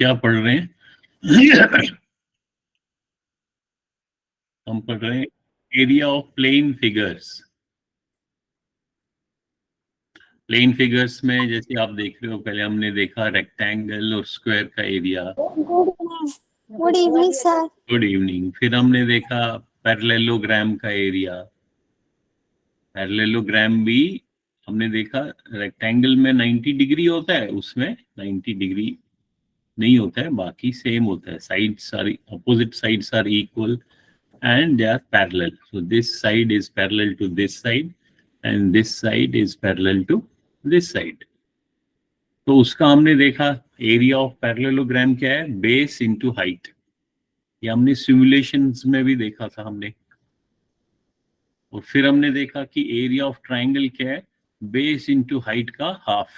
क्या पढ़ रहे हैं? हम पढ़ रहे हैं area of plane figures. Plane figures में जैसे आप देख रहे हो, पहले हमने देखा रेक्टेंगल और स्क्वायर का area. Good evening sir. Good evening. फिर हमने देखा पैरेललोग्राम का एरिया। पैरेललोग्राम भी हमने देखा, रेक्टेंगल में 90 डिग्री होता है, उसमें 90 डिग्री नहीं होता है, बाकी सेम होता है। Sides are opposite, sides are equal and they are parallel. So this side is parallel to this side and this side is parallel to this side. तो उसका हमने देखा एरिया ऑफ पैरेललोग्राम क्या है, बेस इनटू हाइट। ये हमने simulations में भी देखा था हमने। और फिर हमने देखा कि एरिया ऑफ ट्राइंगल क्या है, बेस इनटू हाइट का हाफ।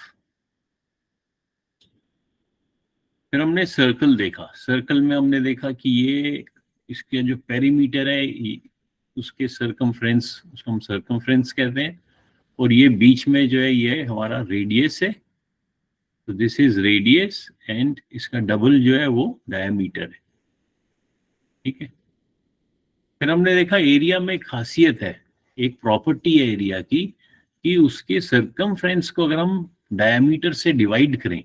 फिर हमने सर्कल देखा। सर्कल में हमने देखा कि ये इसके जो पेरीमीटर है उसके सरकमफ्रेंस, उसको हम सरकमफ्रेंस कहते हैं। और ये बीच में जो है ये हमारा रेडियस है, तो दिस इज रेडियस एंड इसका डबल जो है वो डायमीटर है। ठीक है। फिर हमने देखा एरिया में एक खासियत है, एक प्रॉपर्टी है एरिया की, कि उसके सरकमफ्रेंस को अगर हम डायमीटर से डिवाइड करें,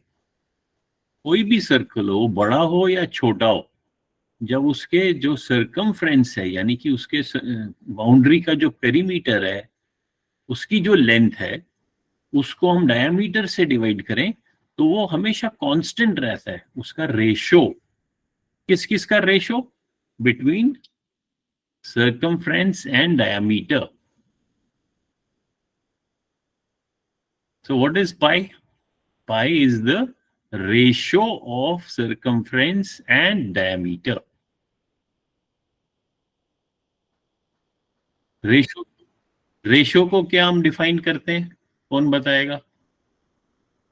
कोई भी सर्कल हो, बड़ा हो या छोटा हो, जब उसके जो सरकमफ्रेंस है यानी कि उसके बाउंड्री का जो पेरीमीटर है, उसकी जो लेंथ है, उसको हम डायमीटर से डिवाइड करें तो वो हमेशा कांस्टेंट रहता है। उसका रेशो, किस किस का ratio? Between circumference and diameter. So what is pi? Pi is the ratio of circumference and diameter. Ratio को क्या हम डिफाइन करते हैं? कौन बताएगा?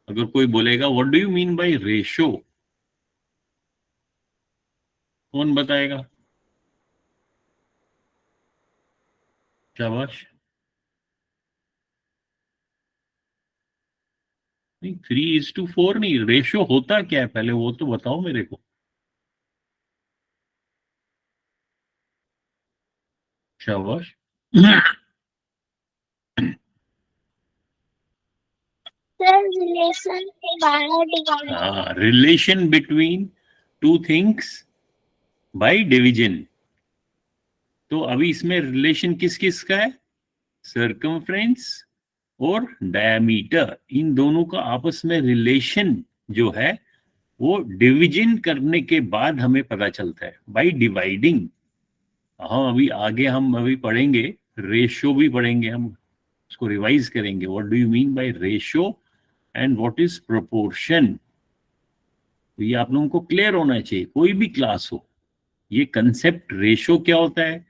अगर कोई बोलेगा what do you mean by ratio, कौन बताएगा? शाबाश। नहीं, 3:4 नहीं, रेशो होता क्या है पहले वो तो बताओ मेरे को। शाबाश। Relation between two things by division. तो अभी इसमें रिलेशन किस किस का है? सरकमफ्रेंस और डायमीटर, इन दोनों का आपस में रिलेशन जो है वो डिवीजन करने के बाद हमें पता चलता है, बाय डिवाइडिंग। हाँ, अभी आगे हम अभी पढ़ेंगे, रेशो भी पढ़ेंगे, हम उसको रिवाइज करेंगे। What do you mean by ratio and what is proportion. तो ये आप लोगों को क्लियर होना चाहिए, कोई भी क्लास हो। ये कंसेप्ट रेशो क्या होता है,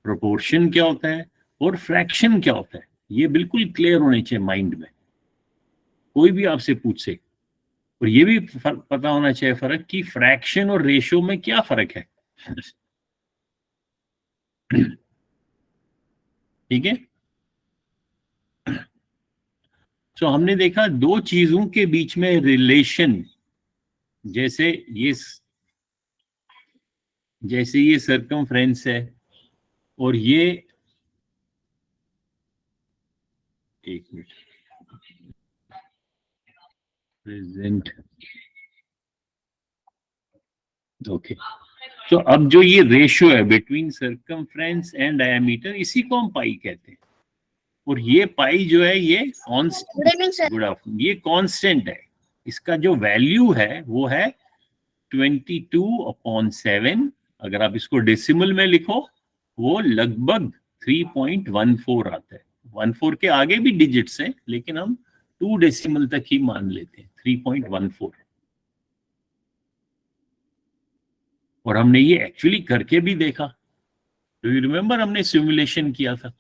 प्रोपोर्शन क्या होता है और फ्रैक्शन क्या होता है, ये बिल्कुल क्लियर होने चाहिए माइंड में, कोई भी आपसे पूछे। और ये भी पता होना चाहिए फर्क कि फ्रैक्शन और रेशो में क्या फर्क है। ठीक है। तो हमने देखा दो चीजों के बीच में रिलेशन, जैसे ये सरकमफ्रेंस है और ये, एक मिनट, प्रेजेंट, ओके। तो अब जो ये रेशियो है बिटवीन सरकमफ्रेंस एंड डायमीटर, इसी को हम पाई कहते हैं। और ये पाई जो है ये कांस्टेंट, गुड आफ्टरनून, ये कांस्टेंट है। इसका जो वैल्यू है वो है 22/7। अगर आप इसको डेसिमल में लिखो वो लगभग 3.14 आता है। 14 के आगे भी डिजिट्स हैं लेकिन हम 2 डेसिमल तक ही मान लेते हैं, 3.14। और हमने ये एक्चुअली करके भी देखा। डू यू रिमेम्बर, हमने सिमुलेशन किया था।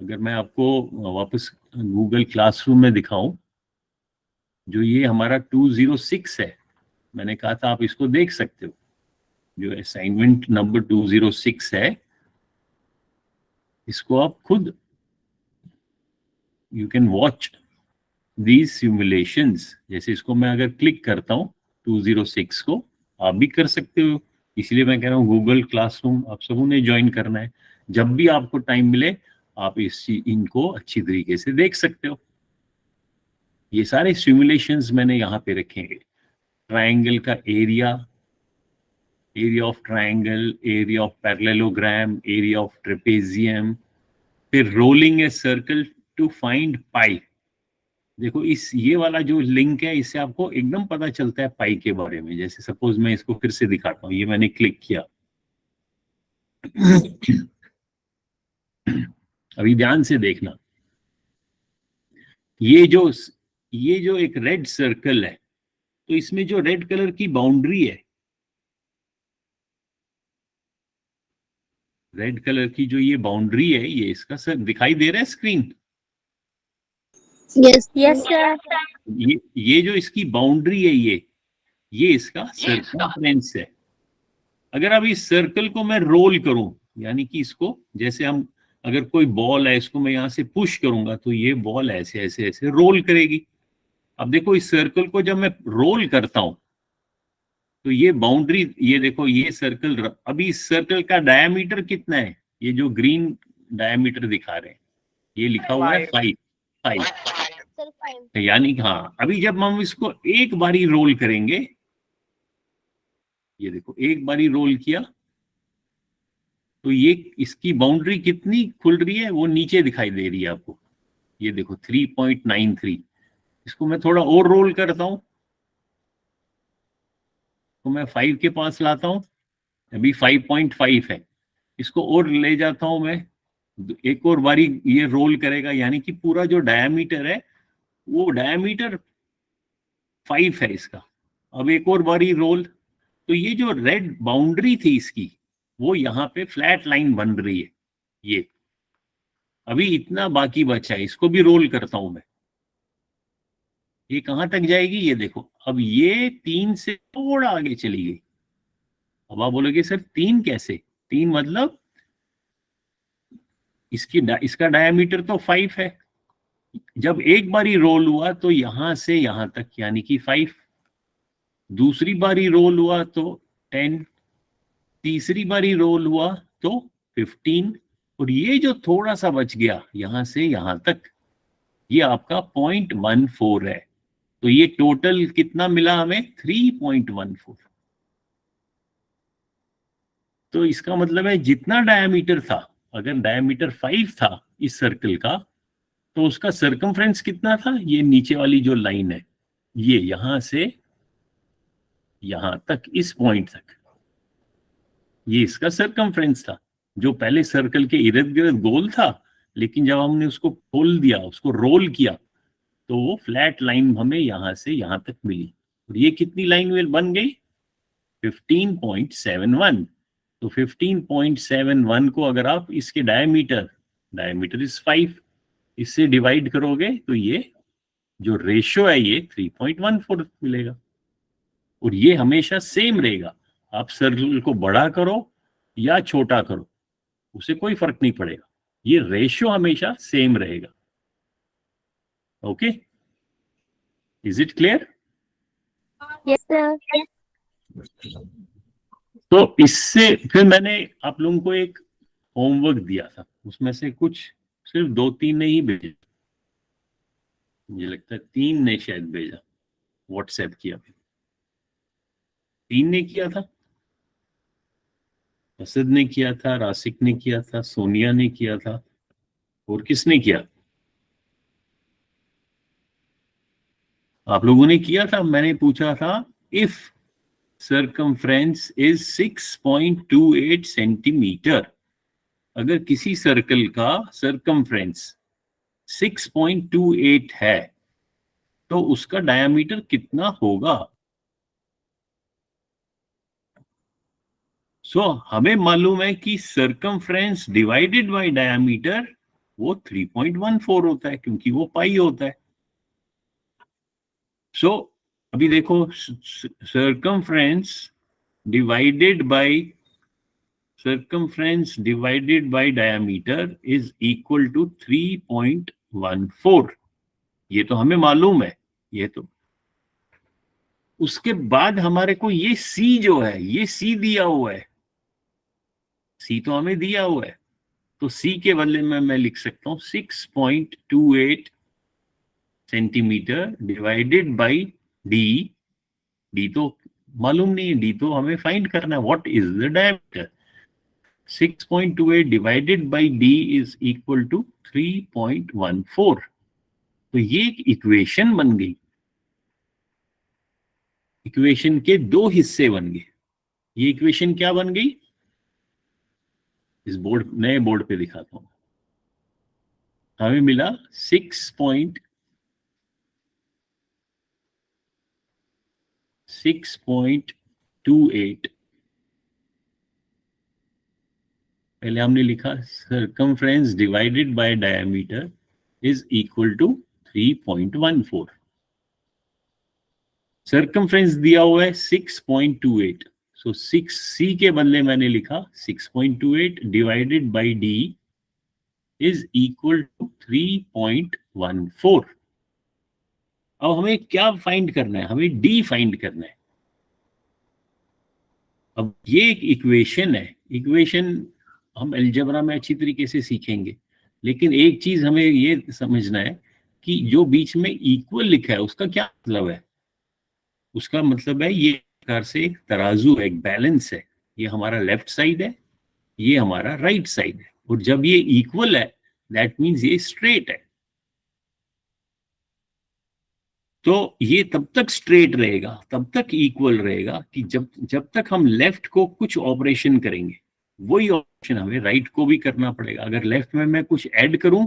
अगर मैं आपको वापस गूगल क्लासरूम में दिखाऊं, जो ये हमारा 206 है, मैंने कहा था आप इसको देख सकते हो, जो असाइनमेंट नंबर 206 है, इसको आप खुद, you can watch these simulations. जैसे इसको मैं अगर क्लिक करता हूं 206 को आप भी कर सकते हो। इसलिए मैं कह रहा हूँ गूगल क्लासरूम आप सबों ने ज्वाइन करना है। जब भी आपको टाइम मिले आप इनको अच्छी तरीके से देख सकते हो। ये सारे सिमुलेशंस मैंने यहाँ पे रखे हैं। ट्रायंगल का area of triangle, area of parallelogram, area of trapezium, फिर rolling a circle to find pi. देखो ये वाला जो लिंक है इससे आपको एकदम पता चलता है पाई के बारे में। जैसे सपोज मैं इसको फिर से दिखाता हूँ, ये मैंने क्लिक किया। अभी ध्यान से देखना, ये जो एक रेड सर्कल है, तो इसमें जो रेड कलर की बाउंड्री है, रेड कलर की जो ये बाउंड्री है, ये इसका सर दिखाई दे रहा है स्क्रीन? Yes sir. ये जो इसकी बाउंड्री है, ये इसका सर्कमफ्रेंस है। अगर अब इस सर्कल को मैं रोल करूं, यानी कि इसको जैसे हम अगर कोई बॉल है, इसको मैं यहां से पुश करूंगा तो ये बॉल ऐसे ऐसे ऐसे रोल करेगी। अब देखो इस सर्कल को जब मैं रोल करता हूं तो ये बाउंड्री, ये देखो ये सर्कल, अभी इस सर्कल का डायमीटर कितना है? ये जो ग्रीन डायमीटर दिखा रहे हैं, ये लिखा हुआ है 5। यानी हाँ, अभी जब हम इसको एक बारी रोल करेंगे, ये देखो एक बारी रोल किया तो ये इसकी बाउंड्री कितनी खुल रही है, वो नीचे दिखाई दे रही है आपको। ये देखो 3.93। इसको मैं थोड़ा और रोल करता हूं तो मैं 5 के पास लाता हूं, अभी 5.5 है। इसको और ले जाता हूं मैं, एक और बारी ये रोल करेगा, यानी कि पूरा जो डायमीटर है वो डायमीटर 5 है इसका। अब एक और बारी रोल, तो ये जो रेड बाउंड्री थी इसकी, वो यहाँ पे फ्लैट लाइन बन रही है। ये अभी इतना बाकी बचा है, इसको भी रोल करता हूं मैं। ये कहां तक जाएगी? ये देखो, अब ये 3 से थोड़ा आगे चली गई। अब आप बोलोगे सर 3 कैसे? 3 मतलब इसका डायमीटर तो 5 है। जब एक बारी रोल हुआ तो यहां से यहां तक, यानी कि 5। दूसरी बारी रोल हुआ तो 10। तीसरी बारी रोल हुआ तो 15। और ये जो थोड़ा सा बच गया यहां से यहां तक, ये आपका 0.14 है। तो ये टोटल कितना मिला हमें? 3.14। तो इसका मतलब है जितना डायमीटर था, अगर डायमीटर 5 था इस सर्कल का, तो उसका सर्कमफ्रेंस कितना था? ये नीचे वाली जो लाइन है, ये यहां से यहां तक, इस पॉइंट तक, ये इसका सर्कमफ्रेंस था। जो पहले सर्कल के इर्द गिर्द गोल था, लेकिन जब हमने उसको खोल दिया, उसको रोल किया, तो वो फ्लैट लाइन हमें यहां से यहां तक मिली। और ये कितनी लाइन बन गई? 15.71। तो 15.71 को अगर आप इसके डायमीटर इज 5, इससे डिवाइड करोगे तो ये जो रेशियो है ये 3.14 मिलेगा। और ये हमेशा सेम रहेगा, आप सर्कल को बड़ा करो या छोटा करो, उसे कोई फर्क नहीं पड़ेगा, ये रेशियो हमेशा सेम रहेगा। Okay, is it clear? Yes sir. तो इससे फिर मैंने आप लोगों को एक होमवर्क दिया था, उसमें से कुछ सिर्फ 2-3 ने ही भेजा, मुझे लगता है 3 ने शायद भेजा, व्हाट्सएप किया। 3 ने किया था, असद ने किया था, रासिक ने किया था, सोनिया ने किया था, और किसने किया? आप लोगों ने किया था। मैंने पूछा था, इफ सर्कमफ्रेंस इज 6.28 सेंटीमीटर, अगर किसी सर्कल का सर्कमफ्रेंस 6.28 है तो उसका डायमीटर कितना होगा? हमें मालूम है कि सर्कमफ्रेंस डिवाइडेड बाय डायमीटर वो 3.14 होता है, क्योंकि वो पाई होता है। अभी देखो, circumference divided by diameter is equal to 3.14। ये तो हमें मालूम है। ये तो उसके बाद हमारे को ये सी जो है, ये सी दिया हुआ है, सी तो हमें दिया हुआ है, तो सी के बदले में मैं लिख सकता हूं 6.28 centimetre divided by D. D तो मालूम नहीं है, डी तो हमें फाइंड करना है, what is the diameter. 6.28 divided by D is equal to 3.14। तो ये एक इक्वेशन बन गई, इक्वेशन के दो हिस्से बन गए। ये इक्वेशन क्या बन गई, इस बोर्ड, नए बोर्ड पे दिखाता हूं। हमें मिला 6.28। पहले हमने लिखा circumference divided by diameter is equal to 3.14। Circumference दिया हुआ है 6.28, सो 6c के बदले मैंने लिखा 6.28 divided by d is equal to 3.14। अब हमें क्या फाइंड करना है, हमें d फाइंड करना है। अब ये एक इक्वेशन है, इक्वेशन हम अलजेब्रा में अच्छी तरीके से सीखेंगे, लेकिन एक चीज हमें ये समझना है कि जो बीच में इक्वल लिखा है उसका क्या मतलब है। उसका मतलब है ये प्रकार से एक तराजू है, एक बैलेंस है। ये हमारा लेफ्ट साइड है, ये हमारा राइट साइड है, और जब ये इक्वल है दैट मीन्स ये स्ट्रेट है। तो ये तब तक स्ट्रेट रहेगा, तब तक इक्वल रहेगा कि जब तक हम लेफ्ट को कुछ ऑपरेशन करेंगे, वही ऑपरेशन हमें राइट को भी करना पड़ेगा। अगर लेफ्ट में मैं कुछ ऐड करूं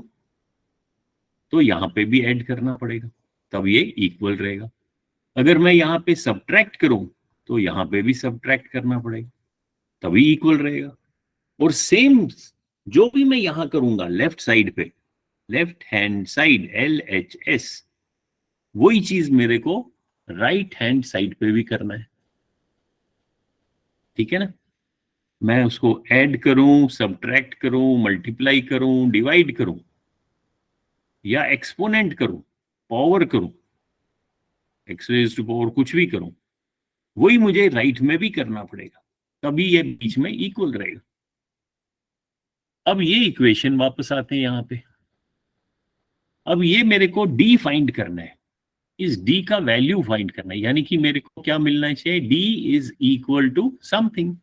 तो यहां पे भी ऐड करना पड़ेगा, तब ये इक्वल रहेगा। अगर मैं यहाँ पे सब्ट्रैक्ट करूं तो यहाँ पे भी सब्ट्रैक्ट करना पड़ेगा, तभी इक्वल रहेगा। और सेम जो भी मैं यहां करूंगा लेफ्ट साइड पे, लेफ्ट हैंड साइड LHS, वही चीज मेरे को राइट हैंड साइड पे भी करना है। ठीक है ना, मैं उसको ऐड करूं, सब्ट्रैक्ट करूं, मल्टीप्लाई करूं, डिवाइड करूं, या एक्सपोनेंट करूं, पावर करूं, एक्स रेज़ टू पावर कुछ भी करूं, वही मुझे राइट में भी करना पड़ेगा, तभी ये बीच में इक्वल रहेगा। अब ये इक्वेशन वापस आते हैं यहाँ पे। अब ये मेरे को डी फाइंड करना है, इस डी का वैल्यू फाइंड करना है, यानी कि मेरे को क्या मिलना चाहिए, D is equal to something.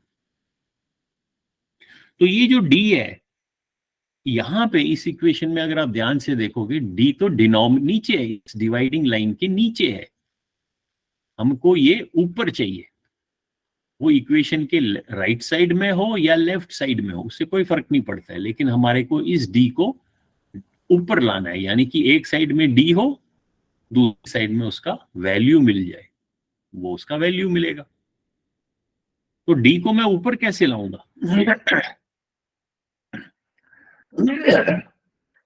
तो ये जो डी है यहां पे इस इक्वेशन में, अगर आप ध्यान से देखोगे, डी तो नीचे है, इस डिवाइडिंग लाइन के नीचे है, हमको ये ऊपर चाहिए। वो इक्वेशन के राइट साइड में हो या लेफ्ट साइड में हो, उससे कोई फर्क नहीं पड़ता है, लेकिन हमारे को इस डी को ऊपर लाना है, यानी कि एक साइड में डी हो, दूसरी साइड में उसका वैल्यू मिल जाए, वो उसका वैल्यू मिलेगा। तो डी को मैं ऊपर कैसे लाऊंगा?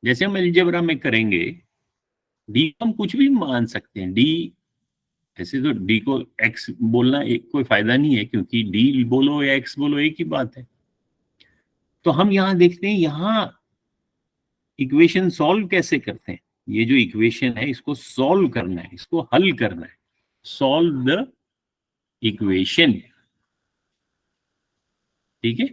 जैसे हम अलजेब्रा में करेंगे, डी हम कुछ भी मान सकते हैं। डी ऐसे तो डी को एक्स बोलना एक कोई फायदा नहीं है, क्योंकि डी बोलो या एक्स बोलो एक ही बात है। तो हम यहां देखते हैं, यहां इक्वेशन सॉल्व कैसे करते हैं। ये जो इक्वेशन है इसको सॉल्व करना है, इसको हल करना है, सॉल्व द इक्वेशन। ठीक है,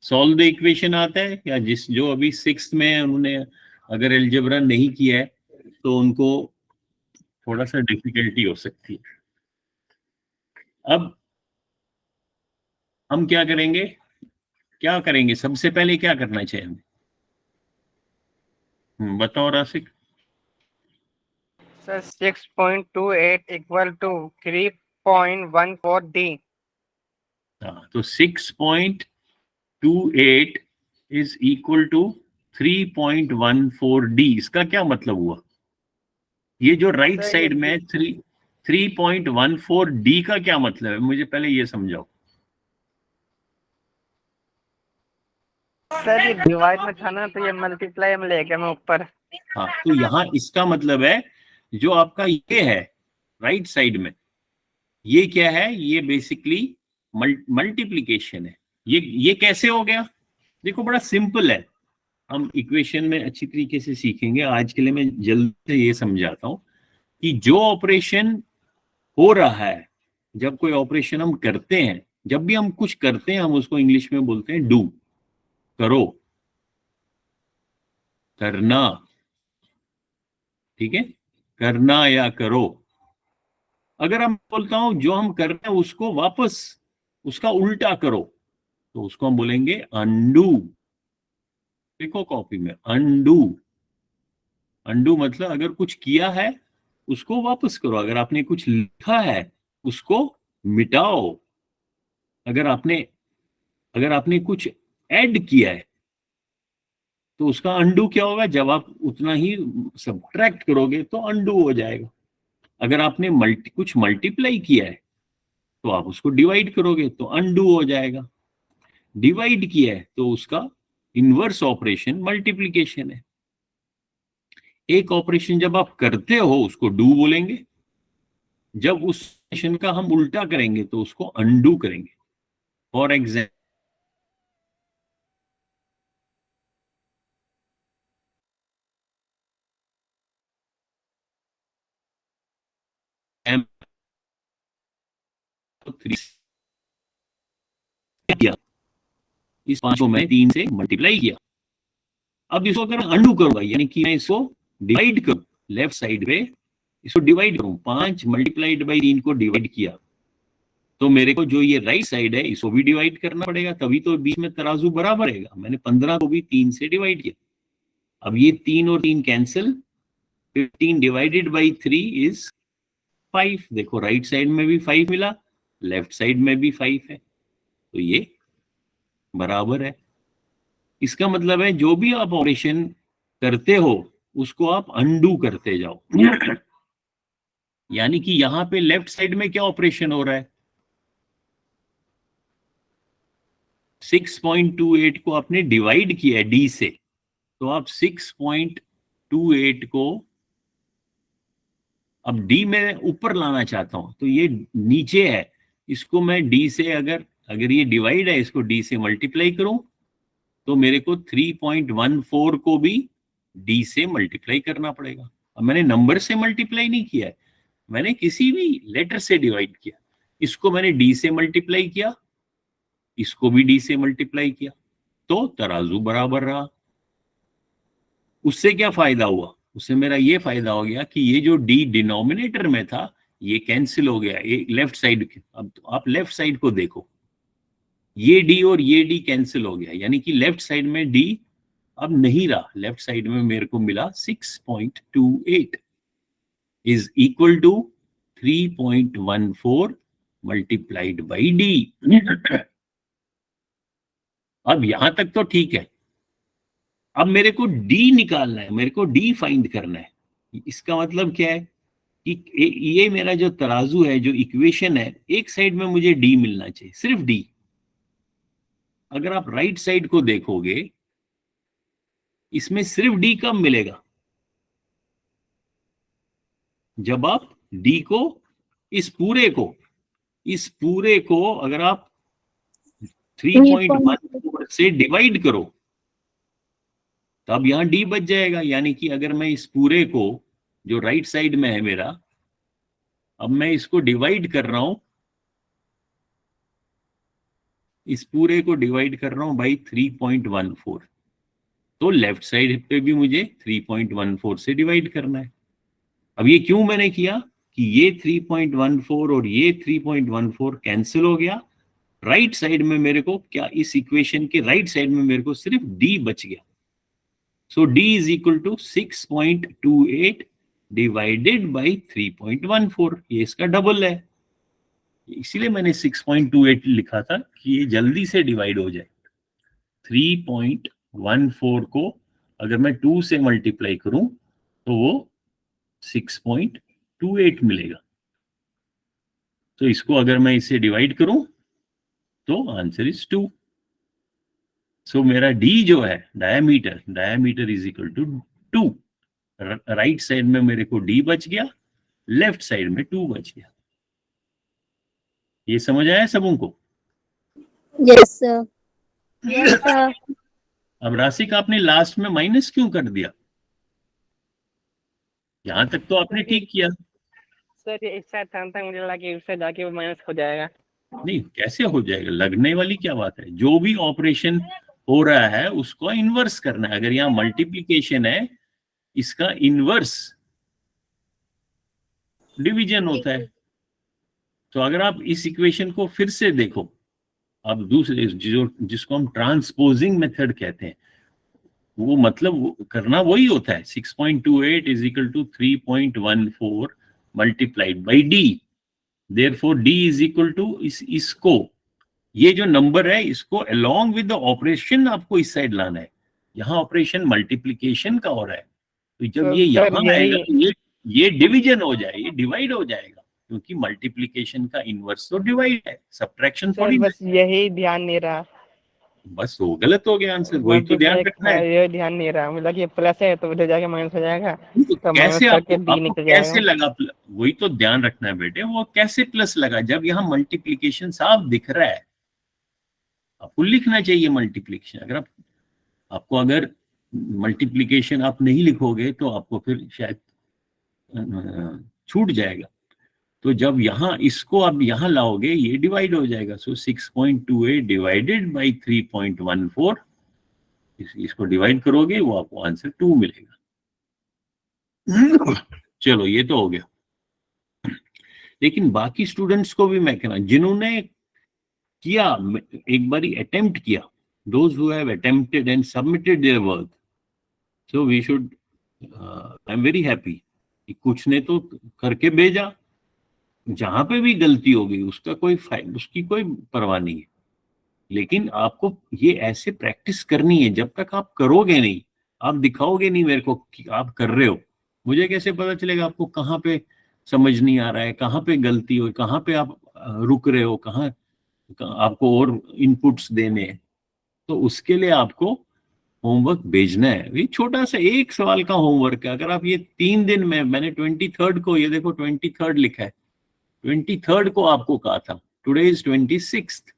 सॉल्व द इक्वेशन आता है, या जो अभी 6th में है उन्होंने अगर अलजेब्रा नहीं किया है तो उनको थोड़ा सा डिफिकल्टी हो सकती है। अब हम क्या करेंगे, सबसे पहले क्या करना चाहिए हमें? बताओ Rashik. Sir 6.28 equal to 3.14 D. हाँ, तो 6.28 इज इक्वल टू 3.14 डी। इसका क्या मतलब हुआ? ये जो राइट साइड में 3.14 डी का क्या मतलब है, मुझे पहले ये समझाओ। सर ये डिवाइड में था ना, तो ये मल्टीप्लाई में लेके मैं ऊपर। हाँ, तो यहाँ इसका मतलब है जो आपका ये है राइट साइड में, ये क्या है, ये बेसिकली मल्टीप्लीकेशन है। ये कैसे हो गया? देखो बड़ा सिंपल है, हम इक्वेशन में अच्छी तरीके से सीखेंगे, आज के लिए मैं जल्दी से ये समझाता हूँ कि जो ऑपरेशन हो रहा है, जब कोई ऑपरेशन हम करते हैं, जब भी हम कुछ करते हैं हम उसको इंग्लिश में बोलते हैं डू, करो, करना, ठीक है, करना या करो। अगर हम बोलता हूं जो हम कर रहे हैं उसको वापस उसका उल्टा करो, तो उसको हम बोलेंगे अनडू। देखो कॉपी में, अनडू। अनडू मतलब अगर कुछ किया है उसको वापस करो, अगर आपने कुछ लिखा है उसको मिटाओ, अगर आपने कुछ ऐड किया है तो उसका अनडू क्या होगा, जब आप उतना ही सब्ट्रैक्ट करोगे तो अनडू हो जाएगा। अगर आपने कुछ मल्टीप्लाई किया है तो आप उसको डिवाइड करोगे तो अनडू हो जाएगा। डिवाइड किया है तो उसका इनवर्स ऑपरेशन मल्टीप्लिकेशन है। एक ऑपरेशन जब आप करते हो उसको डू बोलेंगे, जब उस ऑपरेशन का हम उल्टा करेंगे तो उसको अनडू करेंगे। फॉर एग्जाम्पल, किया, इस 5 को मैं 3 से मल्टीप्लाई किया। अब इसको अगर अनडू करूंगा, यानी कि मैं इसको डिवाइड करूं, लेफ्ट साइड पे इसको डिवाइड करूं, 5 मल्टीप्लाइड बाई 3 को डिवाइड किया, तो मेरे को जो ये राइट साइड है इसको भी डिवाइड करना पड़ेगा, तभी तो बीच में तराजू बराबर रहेगा। मैंने 15 को भी 3 से डिवाइड किया। अब ये 3 और 3 कैंसिल, 15 डिवाइडेड बाई 3 इज 5। देखो राइट साइड में भी 5 मिला, लेफ्ट साइड में भी 5 है, तो ये बराबर है। इसका मतलब है जो भी आप ऑपरेशन करते हो उसको आप अनडू करते जाओ। यानी कि यहां पे लेफ्ट साइड में क्या ऑपरेशन हो रहा है, 6.28 को आपने डिवाइड किया है डी से, तो आप 6.28 को अब डी में ऊपर लाना चाहता हूं, तो ये नीचे है, इसको मैं डी से अगर ये डिवाइड है इसको डी से मल्टीप्लाई करूं तो मेरे को 3.14 को भी डी से मल्टीप्लाई करना पड़ेगा। अब मैंने नंबर से मल्टीप्लाई नहीं किया है, मैंने किसी भी लेटर से डिवाइड किया। इसको मैंने डी से मल्टीप्लाई किया, इसको भी डी से मल्टीप्लाई किया, तो तराजू बराबर रहा। उससे क्या फायदा हुआ, उससे मेरा ये फायदा हो गया कि ये जो डी डिनोमिनेटर में था ये कैंसिल हो गया, ये लेफ्ट साइड। अब तो आप लेफ्ट साइड को देखो, ये डी और ये डी कैंसिल हो गया, यानी कि लेफ्ट साइड में डी अब नहीं रहा। लेफ्ट साइड में मेरे को मिला 6.28 is equal to 3.14 multiplied by D. अब यहां तक तो ठीक है। अब मेरे को डी निकालना है, मेरे को डी फाइंड करना है। इसका मतलब क्या है कि ये मेरा जो तराजू है, जो इक्वेशन है, एक साइड में मुझे डी मिलना चाहिए, सिर्फ डी। अगर आप राइट साइड को देखोगे इसमें सिर्फ डी कब मिलेगा, जब आप डी को इस पूरे को अगर आप 3.14 से डिवाइड करो तब यहां डी बच जाएगा। यानी कि अगर मैं इस पूरे को जो राइट साइड में है मेरा, अब मैं इसको डिवाइड कर रहा हूं, इस पूरे को डिवाइड कर रहा हूं बाई 3.14, तो लेफ्ट साइड पे भी मुझे 3.14 से डिवाइड करना है। अब ये क्यों मैंने किया कि ये 3.14 और ये 3.14 कैंसिल हो गया, राइट साइड में मेरे को क्या, इस इक्वेशन के राइट साइड में मेरे को सिर्फ डी बच गया। So D is equal to 6.28 divided by 3.14, ये इसका डबल है। इसीलिए मैंने 6.28 लिखा था कि ये जल्दी से डिवाइड हो जाए। 3.14 को अगर मैं 2 से मल्टीप्लाई करूं तो वो 6.28 मिलेगा। तो इसको अगर मैं इसे डिवाइड करूं तो आंसर इज 2। सो मेरा डी जो है diameter is equal to 2। Right side में मेरे को डी बच गया, लेफ्ट साइड में 2 बच गया। ये समझ आया सबों को? Yes sir. Yes sir. अब राशिक आपने लास्ट में माइनस क्यों कर दिया? यहां तक तो आपने ठीक किया। सर ये इस साइड था मुझे लगा कि उससे जाके वो माइनस हो जाएगा। नहीं, कैसे हो जाएगा, लगने वाली क्या बात है। जो भी ऑपरेशन हो रहा है उसको इन्वर्स करना है। अगर यहाँ मल्टीप्लिकेशन है, इसका इन्वर्स डिवीजन होता है। तो अगर आप इस इक्वेशन को फिर से देखो, अब दूसरे जिसको हम ट्रांसपोजिंग मेथड कहते हैं, वो मतलब करना वही होता है। 6.28 is equal to 3.14 multiplied by D. Therefore D is equal to इसको, ये जो नंबर है इसको अलोंग विद द ऑपरेशन आपको इस साइड लाना है। यहाँ ऑपरेशन मल्टीप्लिकेशन का हो रहा है, तो जब तो ये सर यहाँ आएगा यही तो ये डिवीजन हो जाए, ये डिवाइड हो जाएगा, क्योंकि मल्टीप्लिकेशन का इनवर्स तो डिवाइड है, सब्ट्रैक्शन सर थोड़ी ना। बस यही ध्यान नहीं रहा। बस वो गलत हो गया आंसर, वही बस तो ध्यान एक रखना था है। ये ध्यान नहीं रहा, मुझे लगा ये प्लस है तो उधर जाके माइनस हो जाएगा, तो तो माइनस कैसे करके आपको डी आपको निकल कैसे जाएगा। लगा वही तो ध्यान रखना है बेटे, वो कैसे प्लस लगा जब यहाँ मल्टीप्लिकेशन साफ दिख रहा है। आपको लिखना चाहिए मल्टीप्लिकेशन। अगर आपको अगर मल्टीप्लिकेशन आप नहीं लिखोगे तो आपको फिर शायद छूट जाएगा। तो जब यहाँ इसको आप यहाँ लाओगे ये डिवाइड हो जाएगा। सो 6.28 डिवाइडेड बाई 3.14, इसको डिवाइड करोगे वो आपको आंसर 2 मिलेगा। चलो ये तो हो गया। लेकिन बाकी स्टूडेंट्स को भी मैं कहना, जिन्होंने किया, एक बारी अटेम्प्ट किया, those who have attempted and submitted their work, so we should, I am very happy कि कुछ ने तो करके भेजा। जहां पे भी गलती होगी उसका उसकी कोई परवाह नहीं है। लेकिन आपको ये ऐसे प्रैक्टिस करनी है, जब तक आप करोगे नहीं, आप दिखाओगे नहीं मेरे को कि आप कर रहे हो, मुझे कैसे पता चलेगा आपको कहाँ पे समझ नहीं आ रहा है, कहाँ पे गलती हो, कहाँ पे आप रुक रहे हो, कहाँ आपको और इनपुट्स देने हैं। तो उसके लिए आपको होमवर्क भेजना है। ये छोटा सा एक सवाल का होमवर्क है। अगर आप ये 3 दिन में, मैंने 23rd को, ये देखो 23rd लिखा है, 23rd को आपको कहा था, टुडे इज 26th।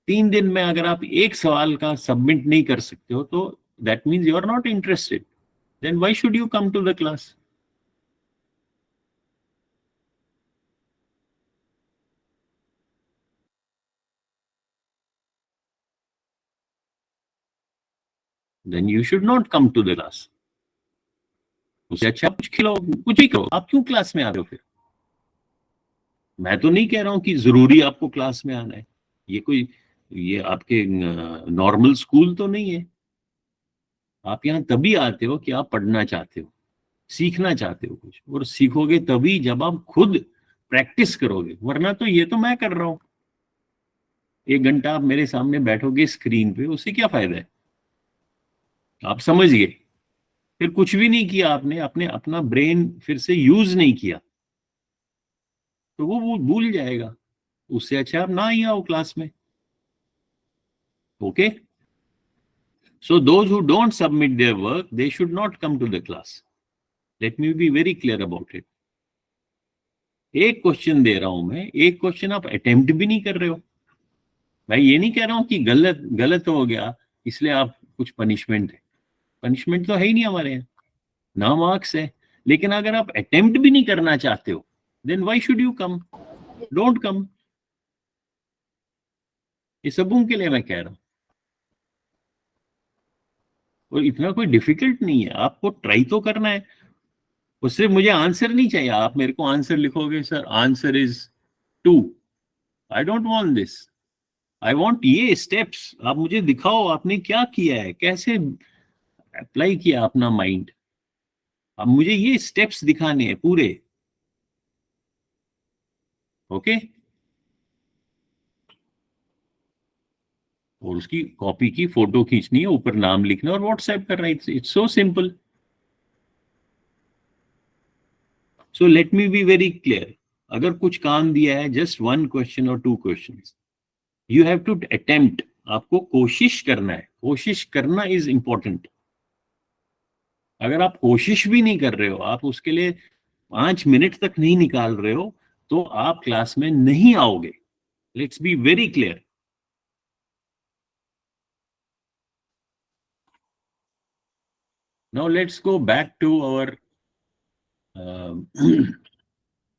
3 दिन में अगर आप एक सवाल का सबमिट नहीं कर सकते हो तो that means you are not interested, then why should you come to the class. Then you should not come to the class. उससे अच्छा कुछ खिलो, कुछ भी करो, आप क्यों क्लास में आ रहे हो फिर। मैं तो नहीं कह रहा हूं कि जरूरी आपको क्लास में आना है, ये आपके नॉर्मल स्कूल तो नहीं है। आप यहाँ तभी आते हो कि आप पढ़ना चाहते हो, सीखना चाहते हो कुछ, और सीखोगे तभी जब आप खुद प्रैक्टिस करोगे। वरना तो ये तो मैं कर रहा हूं, 1 घंटा आप मेरे सामने बैठोगे स्क्रीन पे, उससे क्या फायदा है। आप समझ गए, फिर कुछ भी नहीं किया आपने, अपने अपना ब्रेन फिर से यूज नहीं किया, तो वो भूल जाएगा। उससे अच्छा आप ना ही आओ क्लास में। Okay, so those who don't submit their work, they should not come to the class. Let me be very clear about it. एक क्वेश्चन दे रहा हूं मैं, एक क्वेश्चन आप अटेम्प्ट भी नहीं कर रहे हो। मैं ये नहीं कह रहा हूं कि गलत गलत हो गया इसलिए आप कुछ पनिशमेंट है, पनिशमेंट तो है ही नहीं हमारे यहाँ, ना मार्क्स है। लेकिन अगर आप अटेम्प्ट भी नहीं करना चाहते हो, then why should you come, don't come. ये सबों के लिए मैं कह रहा हूं, और इतना कोई डिफिकल्ट नहीं है, आपको ट्राई तो करना है। उससे मुझे आंसर नहीं चाहिए, आप मेरे को आंसर लिखोगे sir answer is 2, I don't want this. I want ये स्टेप्स, आप मुझे दिखाओ आपने क्या किया है, कैसे अप्लाई किया अपना माइंड। अब मुझे ये स्टेप्स दिखाने हैं पूरे। ओके, और उसकी कॉपी की फोटो खींचनी है, ऊपर नाम लिखना और व्हाट्सएप करना है। It's so simple. So let me B very clear, अगर कुछ काम दिया है, जस्ट 1 क्वेश्चन और 2 questions, you have to attempt. आपको कोशिश करना है, कोशिश करना इज इंपॉर्टेंट। अगर आप कोशिश भी नहीं कर रहे हो, आप उसके लिए 5 मिनट तक नहीं निकाल रहे हो, तो आप क्लास में नहीं आओगे। Let's be very clear. Now let's go back to our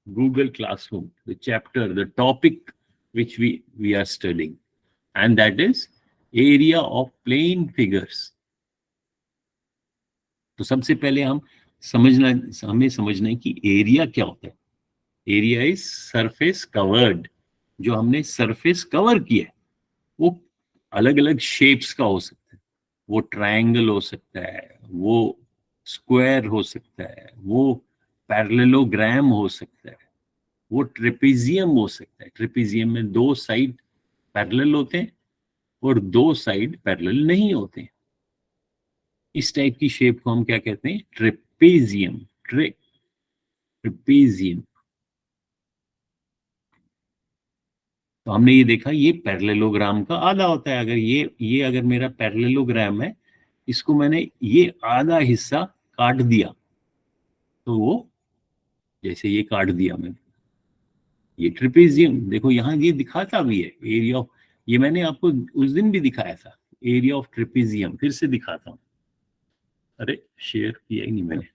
Google Classroom, the chapter, the topic which we are studying, and that is area of plane figures. तो सबसे पहले हमें समझना है कि एरिया क्या होता है. Area is surface covered. जो हमने सरफेस कवर किया है वो अलग अलग शेप्स का हो सकता है. वो ट्रायंगल हो सकता है, वो स्क्वायर हो सकता है, वो पैरेललोग्राम हो सकता है, वो ट्रेपेजियम हो सकता है. ट्रेपेजियम में 2 साइड पैरेलल होते हैं और 2 साइड पैरेलल नहीं होते हैं. इस टाइप की शेप को हम क्या कहते हैं? ट्रेपेजियम. ट्रेपेजियम. तो हमने ये देखा, ये पैरेललोग्राम का आधा होता है. अगर ये अगर मेरा पैरेललोग्राम है, इसको मैंने ये आधा हिस्सा काट दिया, तो वो जैसे ये काट दिया मैंने, ये ट्रेपेजियम. देखो यहाँ ये दिखाता भी है एरिया ऑफ, ये मैंने आपको उस दिन भी दिखाया था, एरिया ऑफ ट्रेपेजियम. फिर से दिखाता हूँ. अरे शेयर किया ही नहीं मैंने.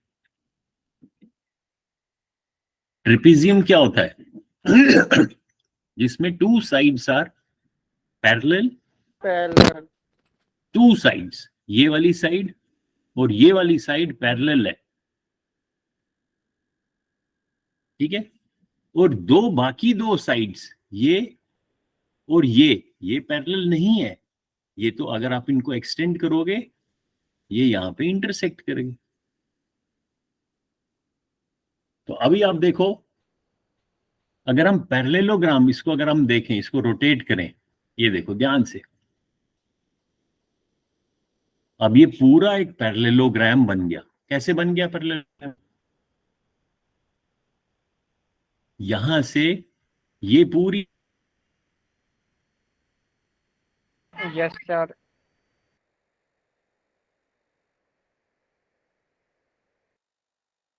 ट्रेपेजियम क्या होता है? जिसमें 2 साइड्स आर पैरेलल. 2 साइड्स, ये वाली साइड और ये वाली साइड पैरेलल है, ठीक है. और बाकी 2 साइड्स, ये और ये पैरेलल नहीं है. ये तो अगर आप इनको एक्सटेंड करोगे, ये यहां पे इंटरसेक्ट करेंगे. तो अभी आप देखो, अगर हम पैरेललोग्राम, इसको अगर हम देखें, इसको रोटेट करें, ये देखो ध्यान से, अब ये पूरा एक पैरेललोग्राम बन गया. कैसे बन गया पैरेललोग्राम? यहां से ये पूरी यस सर.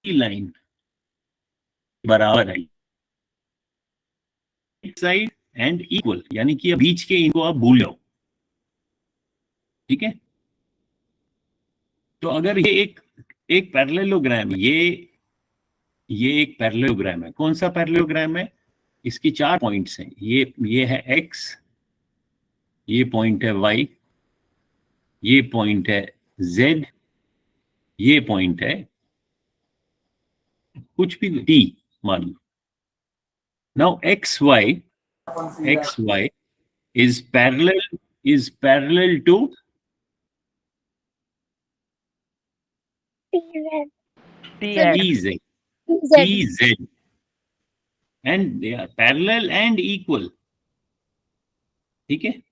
लाइन बराबर है, साइड एंड इक्वल, यानी कि बीच के इनको आप भूल जाओ, ठीक है. तो अगर ये एक पैरेललोग्राम, ये एक पैरेललोग्राम है. कौन सा पैरेललोग्राम है? इसकी 4 पॉइंट्स हैं. ये है x, ये पॉइंट है y, ये पॉइंट है z, ये पॉइंट है कुछ भी t मान लो. Now xy is parallel to TX. TZ, and they are parallel and equal, ठीक है.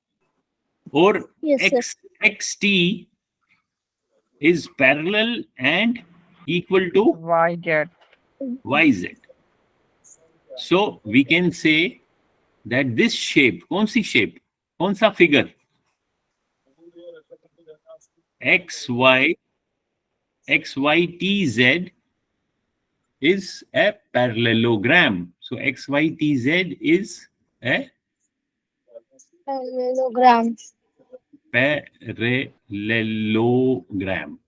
और Yes, xt is parallel and equal to YZ. yz. So we can say that this shape, कौन सी shape, कौन सा figure, xytz is a parallelogram. So xytz is a parallelogram. Parallelogram.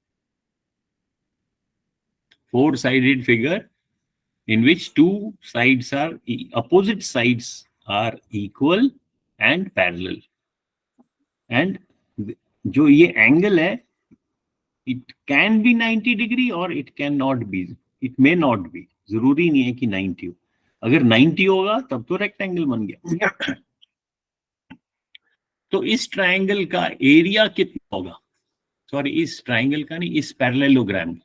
4-sided figure in which 2 sides are opposite sides are equal and parallel. And जो ये angle है, it can be 90 degree or it cannot be. It may not be. जरूरी नहीं है कि 90 हो. अगर 90 होगा तब तो रेक्टेंगल बन गया. तो इस ट्रायंगल का एरिया कितना होगा? सॉरी, इस ट्रायंगल का नहीं, इस पैरेललोग्राम,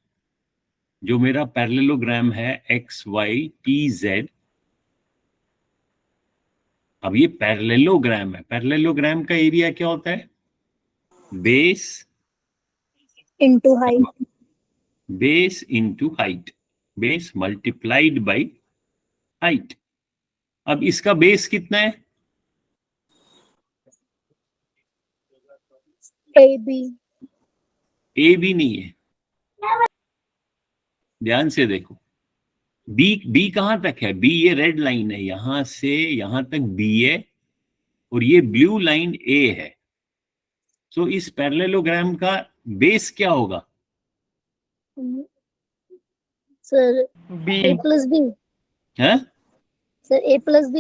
जो मेरा पैरेललोग्राम है XYTZ. अब ये पैरेललोग्राम है. पैरेललोग्राम का एरिया क्या होता है? Base Into height. Base into height. Base multiplied by height. अब इसका बेस कितना है? AB. AB नहीं है. ध्यान से देखो, बी कहां तक है? बी ये रेड लाइन है, यहां से यहां तक बी है, और ये ब्लू लाइन ए है. सो इस पैरेललोग्राम का बेस क्या होगा? Sir, B. A plus B. है सर A plus B.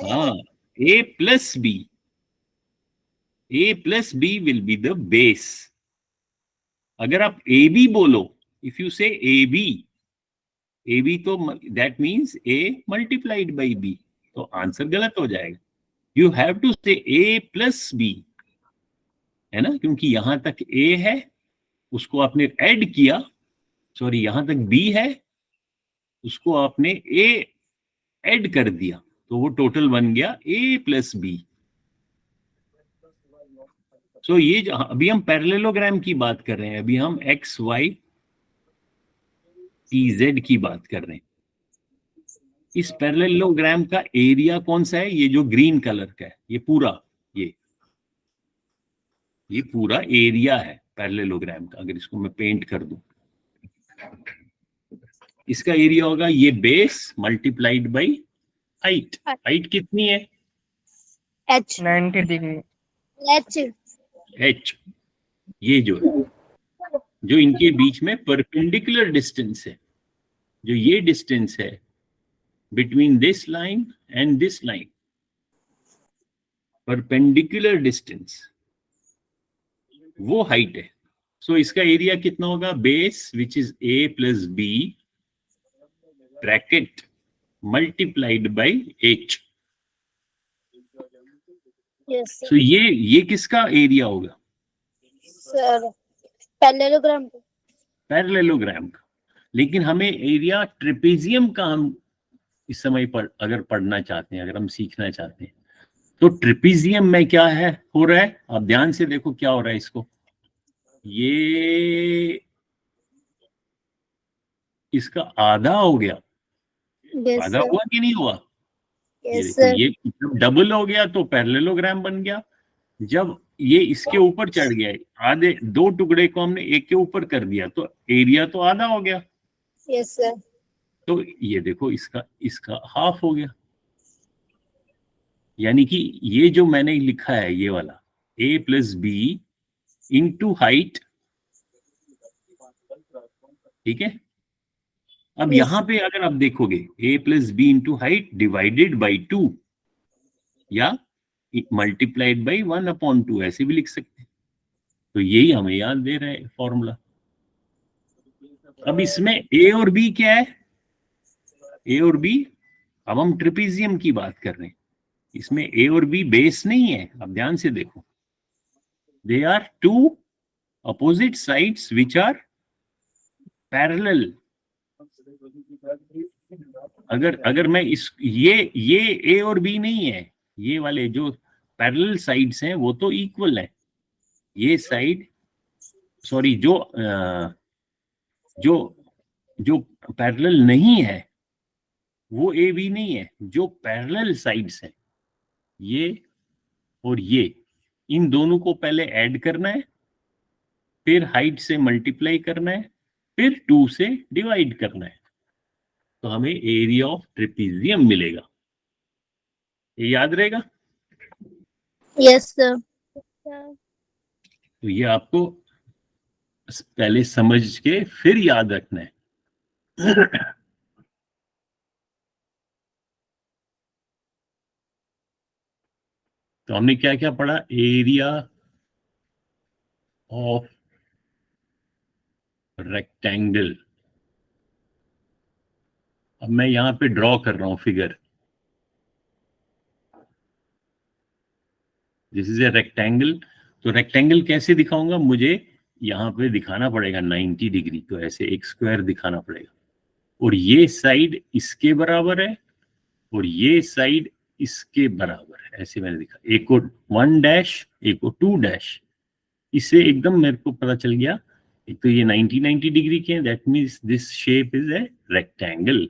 हाँ, A plus B. A plus B will be the base. अगर आप AB बोलो, if you say AB तो that means A multiplied by B, तो answer गलत हो जाएगा. You have to say A plus B, है ना, क्योंकि यहां तक A है, उसको आपने ऐड किया, सॉरी यहां तक B है, उसको आपने A ऐड कर दिया, तो वो टोटल बन गया A plus B. सो ये अभी हम पैरेललोग्राम की बात कर रहे हैं, अभी हम एक्स वाई टी जेड की बात कर रहे हैं. इस पैरेललोग्राम का एरिया कौन सा है? ये जो ग्रीन कलर का है, ये पूरा, ये पूरा एरिया है पैरेललोग्राम का. अगर इसको मैं पेंट कर दूं, इसका एरिया होगा ये base multiplied by height. Height कितनी है? H. 90 degree. H. h. ये जो इनके बीच में परपेंडिकुलर डिस्टेंस है, जो ये डिस्टेंस है between this line and this line, perpendicular distance, वो हाइट है. सो इसका एरिया कितना होगा? Base which is A plus B bracket multiplied by h. Yes, sir. सो ये किसका एरिया होगा? Sir, parallelogram. पैरेललोग्राम का. लेकिन हमें एरिया ट्रेपेजियम का हम इस समय पर अगर पढ़ना चाहते हैं, अगर हम सीखना चाहते हैं, तो ट्रेपेजियम में क्या है हो रहा है? आप ध्यान से देखो क्या हो रहा है. इसको ये इसका आधा हो गया. Yes, आधा sir. हुआ कि नहीं हुआ? ये Yes, देखो, sir. ये जब डबल हो गया तो पैरेललोग्राम बन गया. जब ये इसके ऊपर चढ़ गया, आधे दो टुकड़े को हमने एक के ऊपर कर दिया, तो एरिया तो आधा हो गया. Yes, sir. तो ये देखो, इसका हाफ हो गया. यानी कि ये जो मैंने लिखा है, ये वाला A plus B into height, ठीक है. अब Yes. यहां पे अगर आप देखोगे A plus B into height divided by 2 या मल्टीप्लाइड बाई 1/2, ऐसे भी लिख सकते हैं. तो यही हमें याद दे रहा है फॉर्मूला. अब इसमें A और B क्या है? A और B, अब हम ट्रेपेजियम की बात कर रहे हैं. इसमें A और B बेस नहीं है. अब ध्यान से देखो, they are two opposite sides which are parallel. अगर मैं इस ये A और B नहीं है, ये वाले जो पैरेलल साइड्स हैं वो तो इक्वल है. ये साइड, सॉरी, जो पैरेलल नहीं है वो A B नहीं है. जो पैरेलल साइड्स हैं, ये और ये, इन दोनों को पहले ऐड करना है, फिर हाइट से मल्टीप्लाई करना है, फिर 2 से डिवाइड करना है, तो हमें एरिया ऑफ ट्रेपेजियम मिलेगा. ये याद रहेगा. Yes, sir. तो ये आपको पहले समझ के फिर याद रखना है. तो हमने क्या क्या पढ़ा? Area of rectangle. अब मैं यहां पे ड्रॉ कर रहा हूं figure. This is a rectangle. तो रेक्टेंगल कैसे दिखाऊंगा? मुझे यहां पे दिखाना पड़ेगा 90 डिग्री. तो ऐसे एक स्क्वायर दिखाना पड़ेगा, और ये साइड इसके बराबर है और ये साइड इसके बराबर है. ऐसे मैंने दिखा, एक को 1 डैश, एक को 2 डैश. इससे एकदम मेरे को पता चल गया, एक तो ये 90 डिग्री के हैं, that means this shape is a rectangle.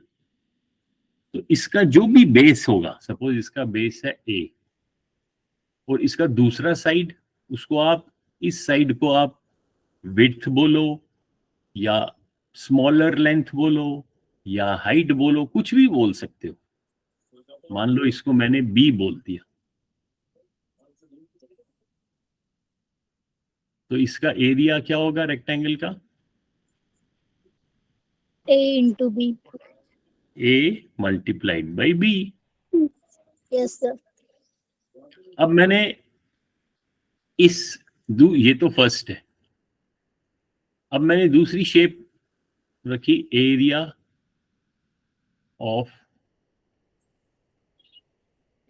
तो इसका जो भी बेस होगा, सपोज इसका बेस है A, और इसका दूसरा साइड, उसको आप, इस साइड को आप विड्थ बोलो या स्मॉलर लेंथ बोलो या हाइट बोलो, कुछ भी बोल सकते हो. मान लो इसको मैंने B बोल दिया, तो इसका एरिया क्या होगा रेक्टेंगल का? A into B. A multiplied by B. Yes, sir. अब मैंने ये तो फर्स्ट है। अब मैंने दूसरी शेप रखी, एरिया ऑफ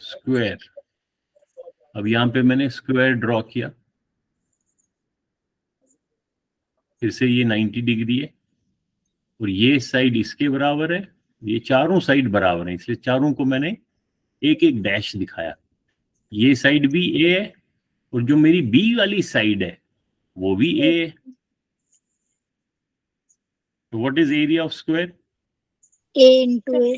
स्क्वायर। अब यहां पे मैंने स्क्वायर ड्रॉ किया, फिर से ये 90 डिग्री है और ये साइड इसके बराबर है, ये चारों साइड बराबर है, इसलिए चारों को मैंने एक एक डैश दिखाया। ये साइड भी ए है और जो मेरी बी वाली साइड है वो भी ए है। तो what is area of square? A into A.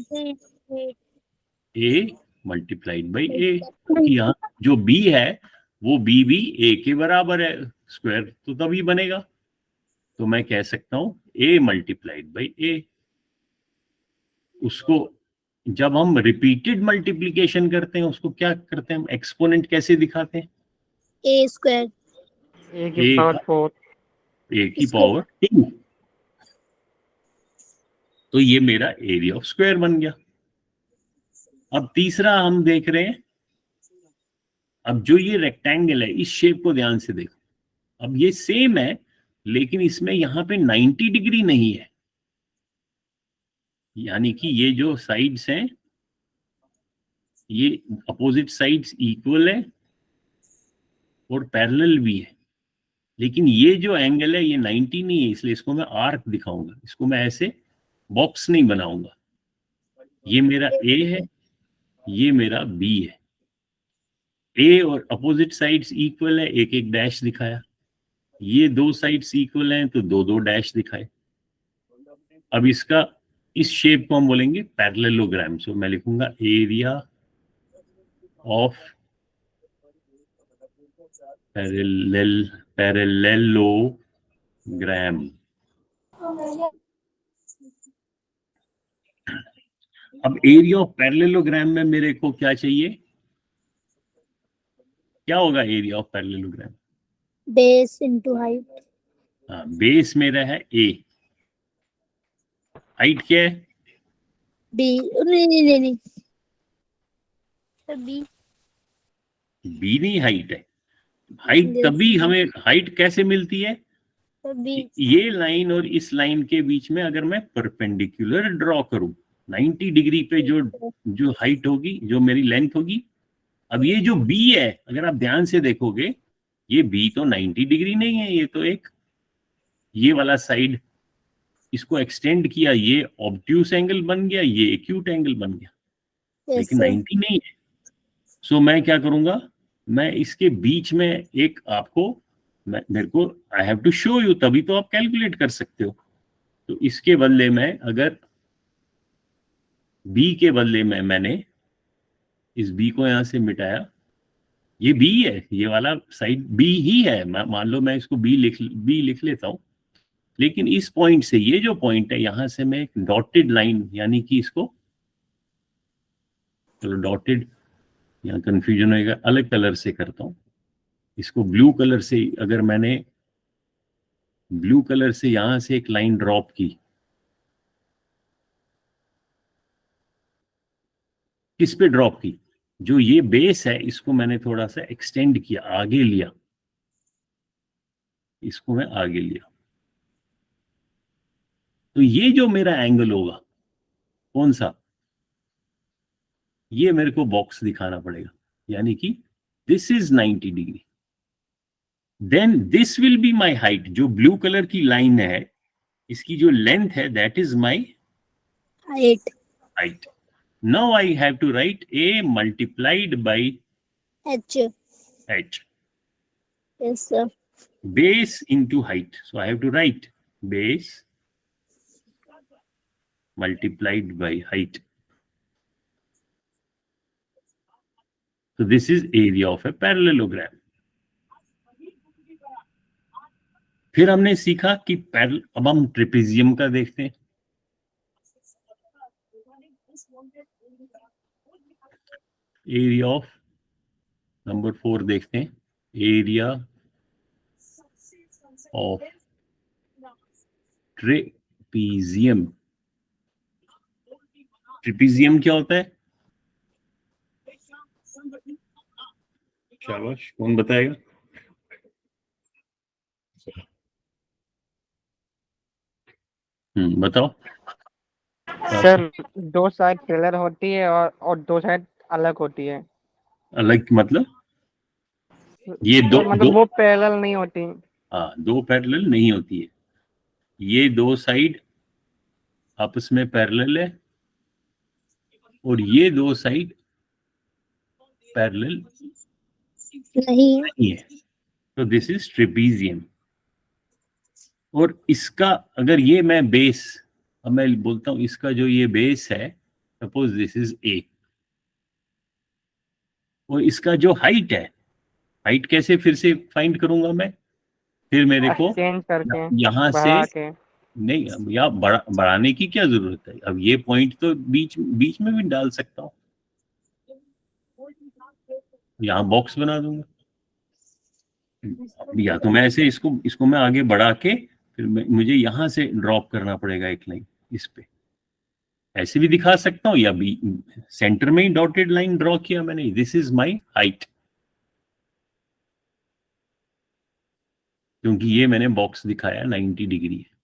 A multiplied by A. क्योंकि यहाँ जो बी है वो बी भी ए के बराबर है, स्क्वायर तो तभी बनेगा। तो मैं कह सकता हूं ए मल्टीप्लाइड बाई ए। उसको जब हम रिपीटेड मल्टीप्लिकेशन करते हैं उसको क्या करते हैं, हम एक्सपोनेंट कैसे दिखाते हैं? A square. A की पावर 4. ए की पावर 2। तो ये मेरा एरिया ऑफ स्क्वायर बन गया। अब तीसरा हम देख रहे हैं, अब जो ये रेक्टेंगल है इस शेप को ध्यान से देखो। अब ये सेम है लेकिन इसमें यहां पे 90 डिग्री नहीं है, यानी कि ये जो साइड्स हैं ये अपोजिट साइड्स इक्वल है और पैरेलल भी है, लेकिन ये जो एंगल है ये 90 नहीं है, इसलिए इसको मैं आर्क दिखाऊंगा, इसको मैं ऐसे बॉक्स नहीं बनाऊंगा। ये मेरा ए है, ये मेरा बी है। ए और अपोजिट साइड्स इक्वल है, एक एक डैश दिखाया। ये दो साइड्स इक्वल हैं तो दो दो डैश दिखाए। अब इसका इस शेप को हम बोलेंगे पैरेललोग्राम। सो मैं लिखूंगा एरिया ऑफ पैरेललोग्राम। अब एरिया ऑफ पैरेललोग्राम में मेरे को क्या चाहिए, क्या होगा area of parallelogram? Base into height. हाँ, बेस मेरा है ए, हाइट क्या है? B. नहीं. Sir, B. बी नहीं, हाइट है। Height Yes. तभी हमें हाइट कैसे मिलती है? Sir, B. ये लाइन और इस लाइन के बीच में अगर मैं परपेंडिकुलर ड्रॉ करूं 90 डिग्री पे, जो हाइट होगी, जो मेरी लेंथ होगी। अब ये जो बी है अगर आप ध्यान से देखोगे ये बी तो 90 डिग्री नहीं है, ये तो एक ये वाला साइड इसको एक्सटेंड किया, ये ऑब्ट्यूस एंगल बन गया, ये एक्यूट एंगल बन गया, Yes, लेकिन sir. 90 नहीं है। सो मैं क्या करूंगा, मैं इसके बीच में एक आपको मेरे को I have to show you, तभी तो आप कैलकुलेट कर सकते हो। तो इसके बदले में अगर बी के बदले में मैंने इस बी को यहां से मिटाया, ये बी है, ये वाला साइड बी ही है, मान लो मैं इसको बी लिख लेता हूं, लेकिन इस पॉइंट से ये जो पॉइंट है यहां से मैं एक डॉटेड लाइन, यानी कि इसको चलो डॉटेड, यहाँ कंफ्यूजन होगा, अलग कलर से करता हूं इसको, ब्लू कलर से। अगर मैंने ब्लू कलर से यहां से एक लाइन ड्रॉप की, किस पे ड्रॉप की, जो ये बेस है इसको मैंने थोड़ा सा एक्सटेंड किया, आगे लिया, इसको मैं आगे लिया। तो ये जो मेरा एंगल होगा कौन सा, ये मेरे को बॉक्स दिखाना पड़ेगा, यानी कि this is 90 degree. Then this will be my height, जो ब्लू कलर की लाइन है इसकी जो लेंथ है that is my Height. Height. Now I have to write A multiplied by H. h, Yes, sir. base into height. So I have to write base multiplied by height. So this is area of a parallelogram. फिर हमने सीखा कि अब हम trapezium का देखते हैं। Area of number 4 देखते हैं, एरिया ऑफ ट्रेपेजियम। ट्रिपीजियम क्या होता है? शाबाश, कौन बताएगा? बताओ। सर दो साइड पैरेलल होती है और दो साइड अलग होती है। अलग मतलब? ये दो सर मतलब दो वो पैरेलल नहीं होती। हाँ, दो पैरेलल नहीं होती है। ये दो साइड आपस में पैरेलल है और ये दो साइड पैरेलल नहीं नहीं है। तो दिस इज ट्रिपीजियम। और इसका अगर ये मैं बेस, अब मैं बोलता हूं इसका जो ये बेस है, सपोज दिस इज ए, और इसका जो हाइट है, हाइट कैसे फिर से फाइंड करूंगा मैं? फिर मेरे को एक्सचेंज करके यहां से, बढ़ा के। नहीं अब यहाँ बढ़ाने की क्या जरूरत है? अब ये पॉइंट तो बीच बीच में भी डाल सकता हूँ, यहाँ बॉक्स बना दूंगा। या तो मैं ऐसे इसको इसको मैं आगे बढ़ा के फिर मुझे यहां से ड्रॉप करना पड़ेगा एक लाइन इस पे, ऐसे भी दिखा सकता हूँ, या बी सेंटर में ही डॉटेड लाइन ड्रॉ किया मैंने, दिस इज माय हाइट, क्योंकि ये मैंने बॉक्स दिखाया 90 डिग्री है।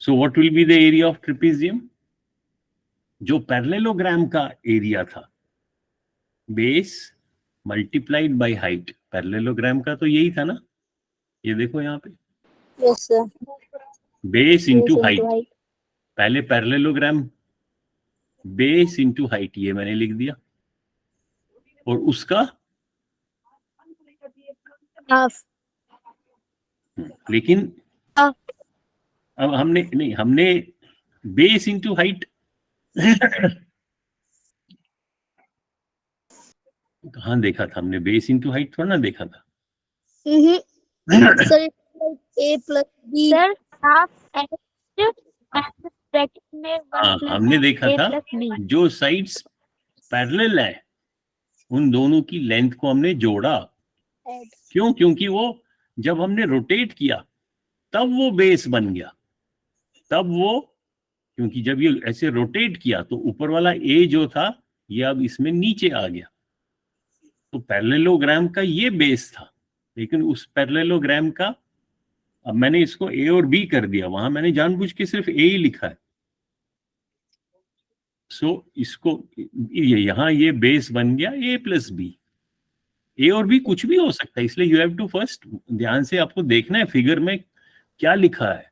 So what will be the area of trapezium? जो पैरेललोग्राम का एरिया था, base multiplied by height. Parallelogram का तो यही था ना, ये देखो यहाँ पे, yes sir base base into into height. Height पहले पैरेललोग्राम बेस इंटू हाइट ये मैंने लिख दिया, और उसका हाफ लेकिन अब हमने नहीं, हमने बेस इंटू हाइट कहाँ देखा था हमने? बेस इंटू हाइट थोड़ा ना देखा था। Sir A plus B sir half H bracket में हाँ, 1 प्लस हमने देखा ए था प्लस बी। जो साइड्स पैरेलल है उन दोनों की लेंथ को हमने जोड़ा। ऐड क्यों? क्योंकि वो जब हमने रोटेट किया तब वो बेस बन गया, तब वो, क्योंकि जब ये ऐसे रोटेट किया तो ऊपर वाला ए जो था ये अब इसमें नीचे आ गया, तो पैरेललोग्राम का ये बेस था। लेकिन उस पैरेललोग्राम का अब मैंने इसको ए और बी कर दिया, वहां मैंने जानबूझ के सिर्फ ए ही लिखा है। सो इसको यहां ये बेस बन गया ए प्लस बी। ए और बी कुछ भी हो सकता है, इसलिए यू हैव टू फर्स्ट ध्यान से आपको देखना है फिगर में क्या लिखा है।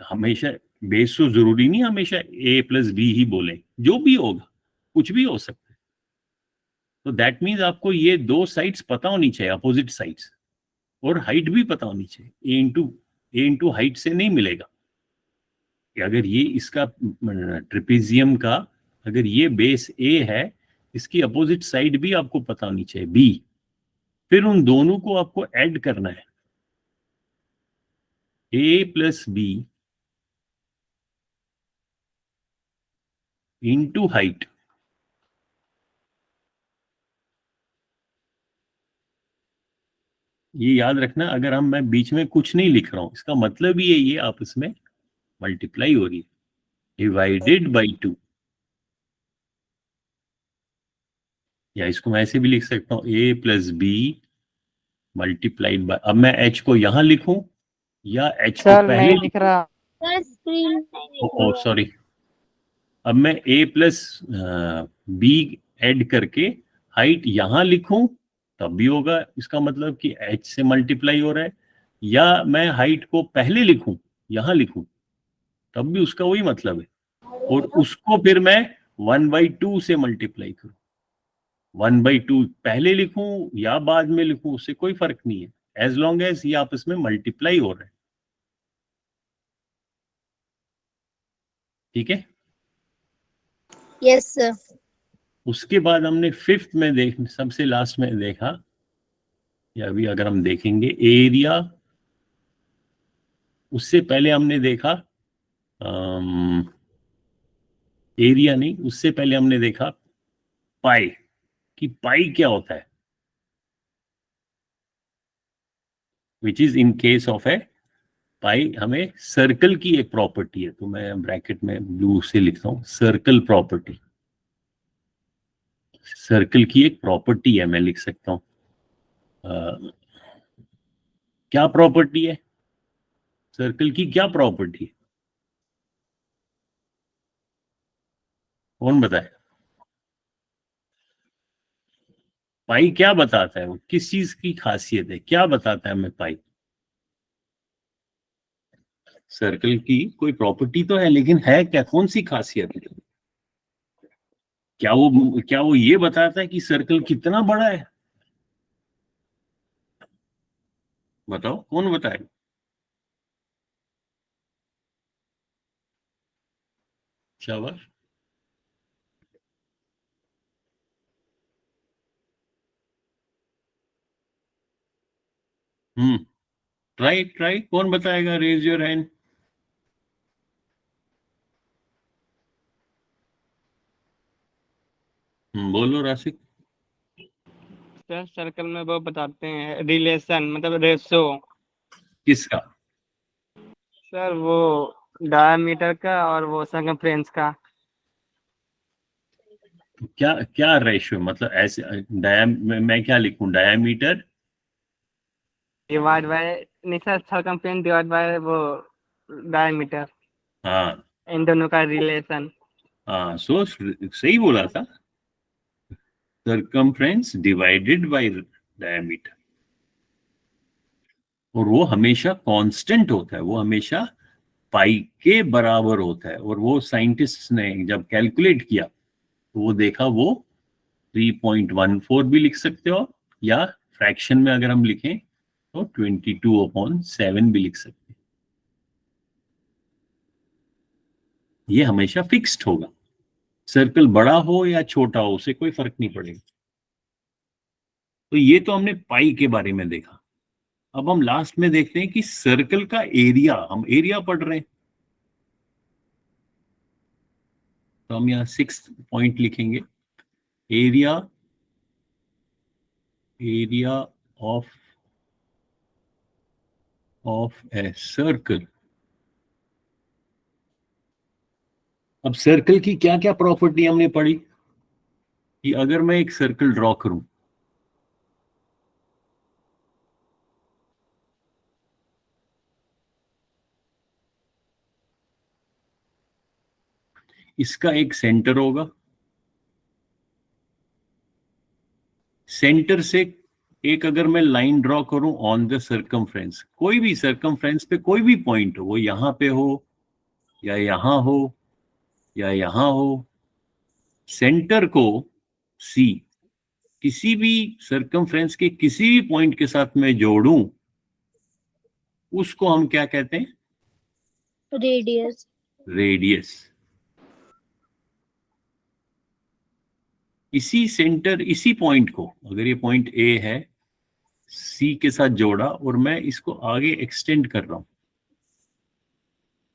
हमेशा बेस तो जरूरी नहीं हमेशा ए प्लस बी ही बोले, जो भी होगा कुछ भी हो सकता है। तो दैट मीन्स आपको ये दो साइड्स पता होनी चाहिए, अपोजिट साइड्स, और हाइट भी पता होनी चाहिए। ए इंटू हाइट से नहीं मिलेगा कि अगर ये इसका ट्रिपीजियम का अगर ये बेस ए है, इसकी अपोजिट साइड भी आपको पता होनी चाहिए बी, फिर उन दोनों को आपको ऐड करना है, ए प्लस बी इंटू हाइट। ये याद रखना, अगर हम मैं बीच में कुछ नहीं लिख रहा हूं इसका मतलब ही है ये आपस में मल्टीप्लाई हो रही है, डिवाइडेड बाई 2। या इसको मैं ऐसे भी लिख सकता हूं, ए प्लस बी मल्टीप्लाइड बाय, अब मैं एच को यहां लिखूं या एच को सर पहले नहीं दिख रहा। सर स्क्रीन ओ सॉरी, अब मैं ए प्लस बी ऐड करके हाइट यहां लिखूं तब भी होगा, इसका मतलब कि एच से मल्टीप्लाई हो रहा है। या मैं हाइट को पहले लिखूं यहां लिखूं तब भी उसका वही मतलब है, और उसको फिर मैं 1/2 से मल्टीप्लाई करूं। 1/2 पहले लिखूं या बाद में लिखूं उससे कोई फर्क नहीं है, एज लॉन्ग एज ये आपस में मल्टीप्लाई हो रहा है। ठीक है। यस सर उसके बाद हमने फिफ्थ में सबसे लास्ट में देखा, या अभी अगर हम देखेंगे एरिया, उससे पहले हमने देखा एरिया नहीं, उससे पहले हमने देखा पाई, कि पाई क्या होता है, which is in case of a pi हमें सर्कल की एक प्रॉपर्टी है, तो मैं ब्रैकेट में ब्लू से लिखता हूं सर्कल प्रॉपर्टी। सर्कल की एक प्रॉपर्टी है, मैं लिख सकता हूं क्या प्रॉपर्टी है, सर्कल की क्या प्रॉपर्टी है, कौन बताए? पाई क्या बताता है, वो किस चीज की खासियत है, क्या बताता है हमें पाई? सर्कल की कोई प्रॉपर्टी तो है, लेकिन है क्या, कौन सी खासियत है? क्या वो ये बताता है कि सर्कल कितना बड़ा है? बताओ, कौन बताएगा? शाबाश। ट्राई ट्राई, कौन बताएगा? Raise your hand. बोलो राशिक। सर सर्कल में वो बताते हैं रिलेशन, मतलब रेशो। किसका? सर वो डायमीटर का और वो सर्कमफ्रेंस का। क्या क्या रेशियो, मतलब ऐसे मैं क्या लिखूं, डायामीटर? डिवाइड बाय, नहीं सर, सर्कमफ्रेंस डिवाइड बाय वो डायमीटर, हाँ इन दोनों का रिलेशन। हाँ, सही बोला था, सर्कमफ्रेंस डिवाइडेड बाय डायमीटर। और वो हमेशा कांस्टेंट होता है, वो हमेशा पाई के बराबर होता है। और वो साइंटिस्ट ने जब कैलकुलेट किया तो वो देखा, वो 3.14 भी लिख सकते हो, या फ्रैक्शन में अगर हम लिखें तो 22/7 भी लिख सकते हैं। ये हमेशा फिक्स्ड होगा, सर्कल बड़ा हो या छोटा हो उसे कोई फर्क नहीं पड़ेगा। तो ये तो हमने पाई के बारे में देखा। अब हम लास्ट में देखते हैं कि सर्कल का एरिया, हम एरिया पढ़ रहे हैं, तो हम यहाँ 6th पॉइंट लिखेंगे, area, area of a circle. अब सर्कल की क्या क्या प्रॉपर्टी हमने पढ़ी, कि अगर मैं एक सर्कल ड्रॉ करूं, इसका एक सेंटर होगा, सेंटर से एक अगर मैं लाइन ड्रॉ करूं ऑन द सर्कमफ्रेंस, कोई भी सर्कमफ्रेंस पे कोई भी पॉइंट हो, वो यहां पे हो या यहां हो या यहां हो, सेंटर को सी किसी भी सर्कमफ्रेंस के किसी भी पॉइंट के साथ में जोड़ूं, उसको हम क्या कहते हैं? Radius. रेडियस। इसी सेंटर, इसी पॉइंट को, अगर ये पॉइंट ए है, सी के साथ जोड़ा और मैं इसको आगे एक्सटेंड कर रहा हूं,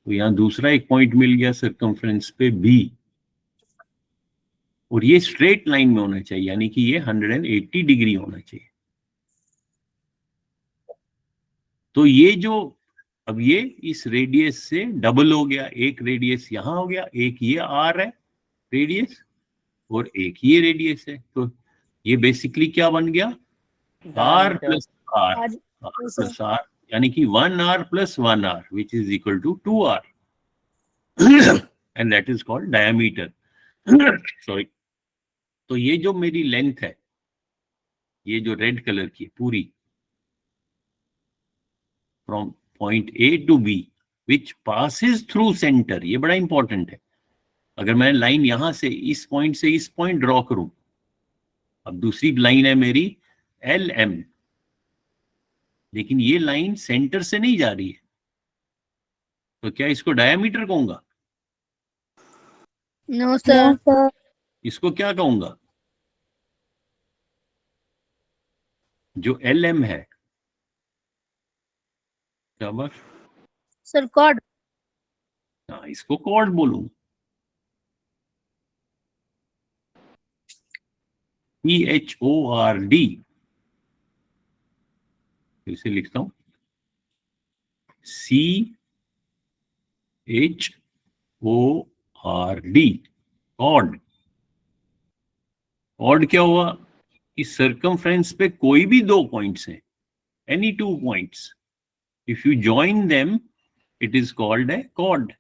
तो यहां दूसरा एक पॉइंट मिल गया सर्कमफ्रेंस पे बी, और ये स्ट्रेट लाइन में होना चाहिए, यानी कि ये 180 डिग्री होना चाहिए। तो ये जो, अब ये इस रेडियस से डबल हो गया, एक रेडियस यहां हो गया, एक ये आर है रेडियस, और एक ये रेडियस है, तो ये बेसिकली क्या बन गया? R diameter. Plus R, R R plus plus R, यानी कि 1r plus 1r which is equal to 2r, and that is called diameter. Sorry. तो ये जो मेरी लेंथ है, ये जो रेड कलर की पूरी, from point A to B which passes through centre, ये बड़ा इंपॉर्टेंट है। अगर मैं लाइन यहां से इस पॉइंट से इस पॉइंट ड्रॉ करूं, अब दूसरी लाइन है मेरी एल एम, लेकिन ये लाइन सेंटर से नहीं जा रही है, तो क्या इसको डायमीटर कहूंगा? No, sir. इसको क्या कहूंगा? जो एल एम है, शाबाश, Sir, chord. हाँ, इसको कॉर्ड बोलूंगा, CHORD, इसे लिखता हूं, CHORD, कॉर्ड। कॉर्ड क्या हुआ? इस सर्कमफ्रेंस पे कोई भी दो पॉइंट्स हैं, any two points, if you join them it is called a chord.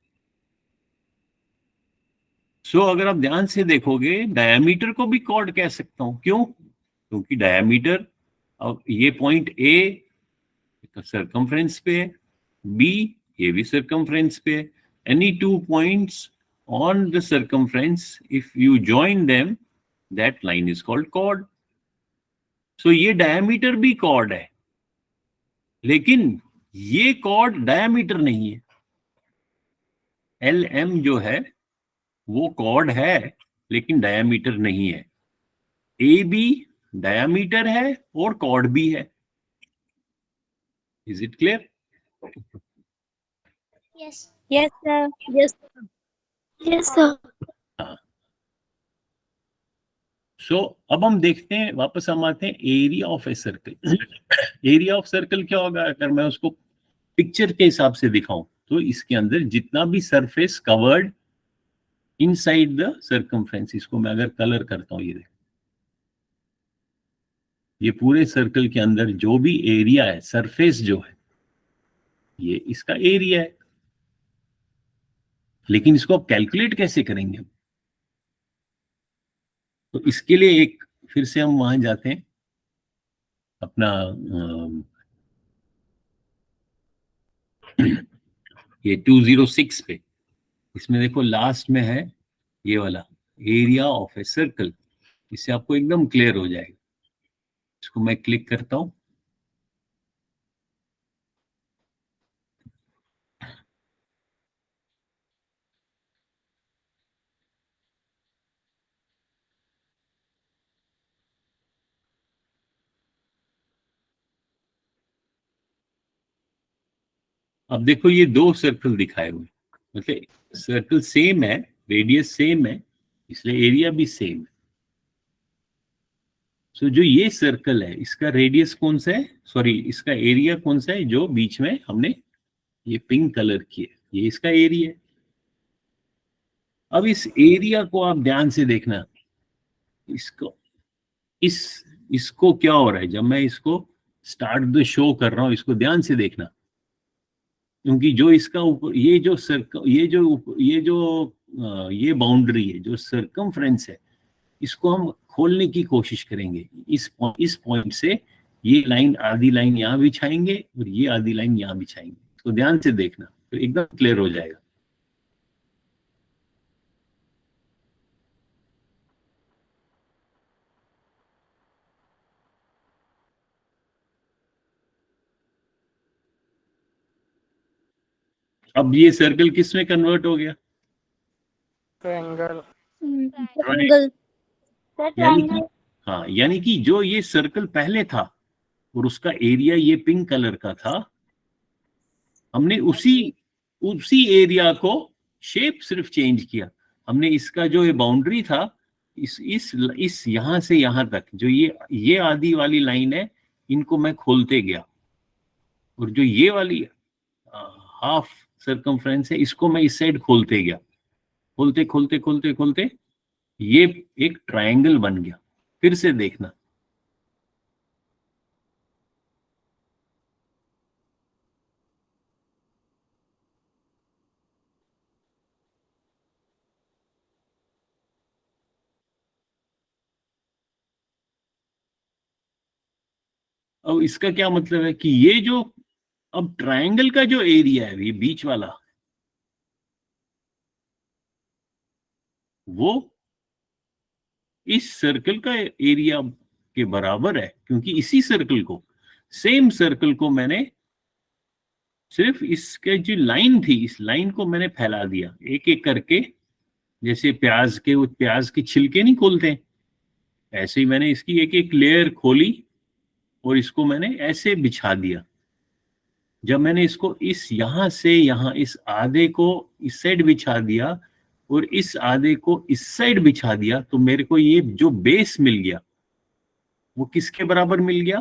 सो अगर आप ध्यान से देखोगे, डायमीटर को भी कॉर्ड कह सकता हूं। क्यों? क्योंकि डायमीटर, अब ये पॉइंट ए सर्कमफ्रेंस पे है, बी ये भी सर्कमफ्रेंस पे है, any two points on the circumference, if you join them that line is called chord. So ये डायमीटर भी कॉर्ड है, लेकिन ये कॉर्ड डायमीटर नहीं है। LM जो है वो कॉर्ड है, लेकिन डायमीटर नहीं है। AB डायमीटर है और कॉर्ड भी है। Is it clear? Yes. Yes, sir. Yes. Yes, sir. सो अब हम देखते हैं, वापस हम आते हैं area of a circle. Area of circle क्या होगा? अगर मैं उसको पिक्चर के हिसाब से दिखाऊं तो इसके अंदर जितना भी surface covered inside the circumference, इसको मैं अगर कलर करता हूं, ये देखो, ये पूरे सर्कल के अंदर जो भी एरिया है, सरफेस जो है, ये इसका एरिया है। लेकिन इसको आप कैलकुलेट कैसे करेंगे? तो इसके लिए एक फिर से हम वहां जाते हैं अपना ये 206 पे। इसमें देखो लास्ट में है ये वाला एरिया ऑफ ए सर्कल। इससे आपको एकदम क्लियर हो जाएगा। इसको मैं क्लिक करता हूं। अब देखो ये दो सर्कल दिखाए हुए, मतलब सर्कल सेम है, रेडियस सेम है, इसलिए एरिया भी सेम है। सो जो ये सर्कल है, इसका रेडियस कौन सा है, सॉरी इसका एरिया कौन सा है, जो बीच में हमने ये पिंक कलर किया, ये इसका एरिया है। अब इस एरिया को आप ध्यान से देखना, इसको क्या हो रहा है जब मैं इसको स्टार्ट द शो कर रहा हूं, इसको ध्यान से देखना। क्योंकि जो इसका ऊपर ये जो सर्कल, ये बाउंड्री है, जो सर्कमफ्रेंस है, इसको हम खोलने की कोशिश करेंगे। इस पॉइंट से ये लाइन, आधी लाइन यहाँ बिछाएंगे और ये आधी लाइन यहाँ बिछाएंगे। तो ध्यान से देखना, तो एकदम क्लियर हो जाएगा। अब ये सर्कल किस में कन्वर्ट हो गया? ट्रायंगल। Triangle. Sir, यानी triangle. हाँ, यानी कि जो ये सर्कल पहले था और उसका एरिया ये पिंक कलर का था, हमने उसी एरिया को शेप सिर्फ चेंज किया। हमने इसका जो ये बाउंड्री था, इस यहां से यहां तक जो ये आधी वाली लाइन है, इनको मैं खोलते गया, और जो ये वाली हाफ सर्कमफ्रेंस है, इसको मैं इस साइड खोलते गया। खोलते खोलते खोलते खोलते ये एक ट्रायंगल बन गया। फिर से देखना, अब इसका क्या मतलब है कि ये जो अब ट्रायंगल का जो एरिया है, ये बीच वाला, वो इस सर्कल का एरिया के बराबर है। क्योंकि इसी सर्कल को, सेम सर्कल को मैंने सिर्फ इसके जो लाइन थी, इस लाइन को मैंने फैला दिया एक एक करके। जैसे प्याज के छिलके नहीं खोलते, ऐसे ही मैंने इसकी एक एक लेयर खोली और इसको मैंने ऐसे बिछा दिया। जब मैंने इसको यहां से यहां इस आधे को इस साइड बिछा दिया और इस आधे को इस साइड बिछा दिया, तो मेरे को ये जो बेस मिल गया वो किसके बराबर मिल गया?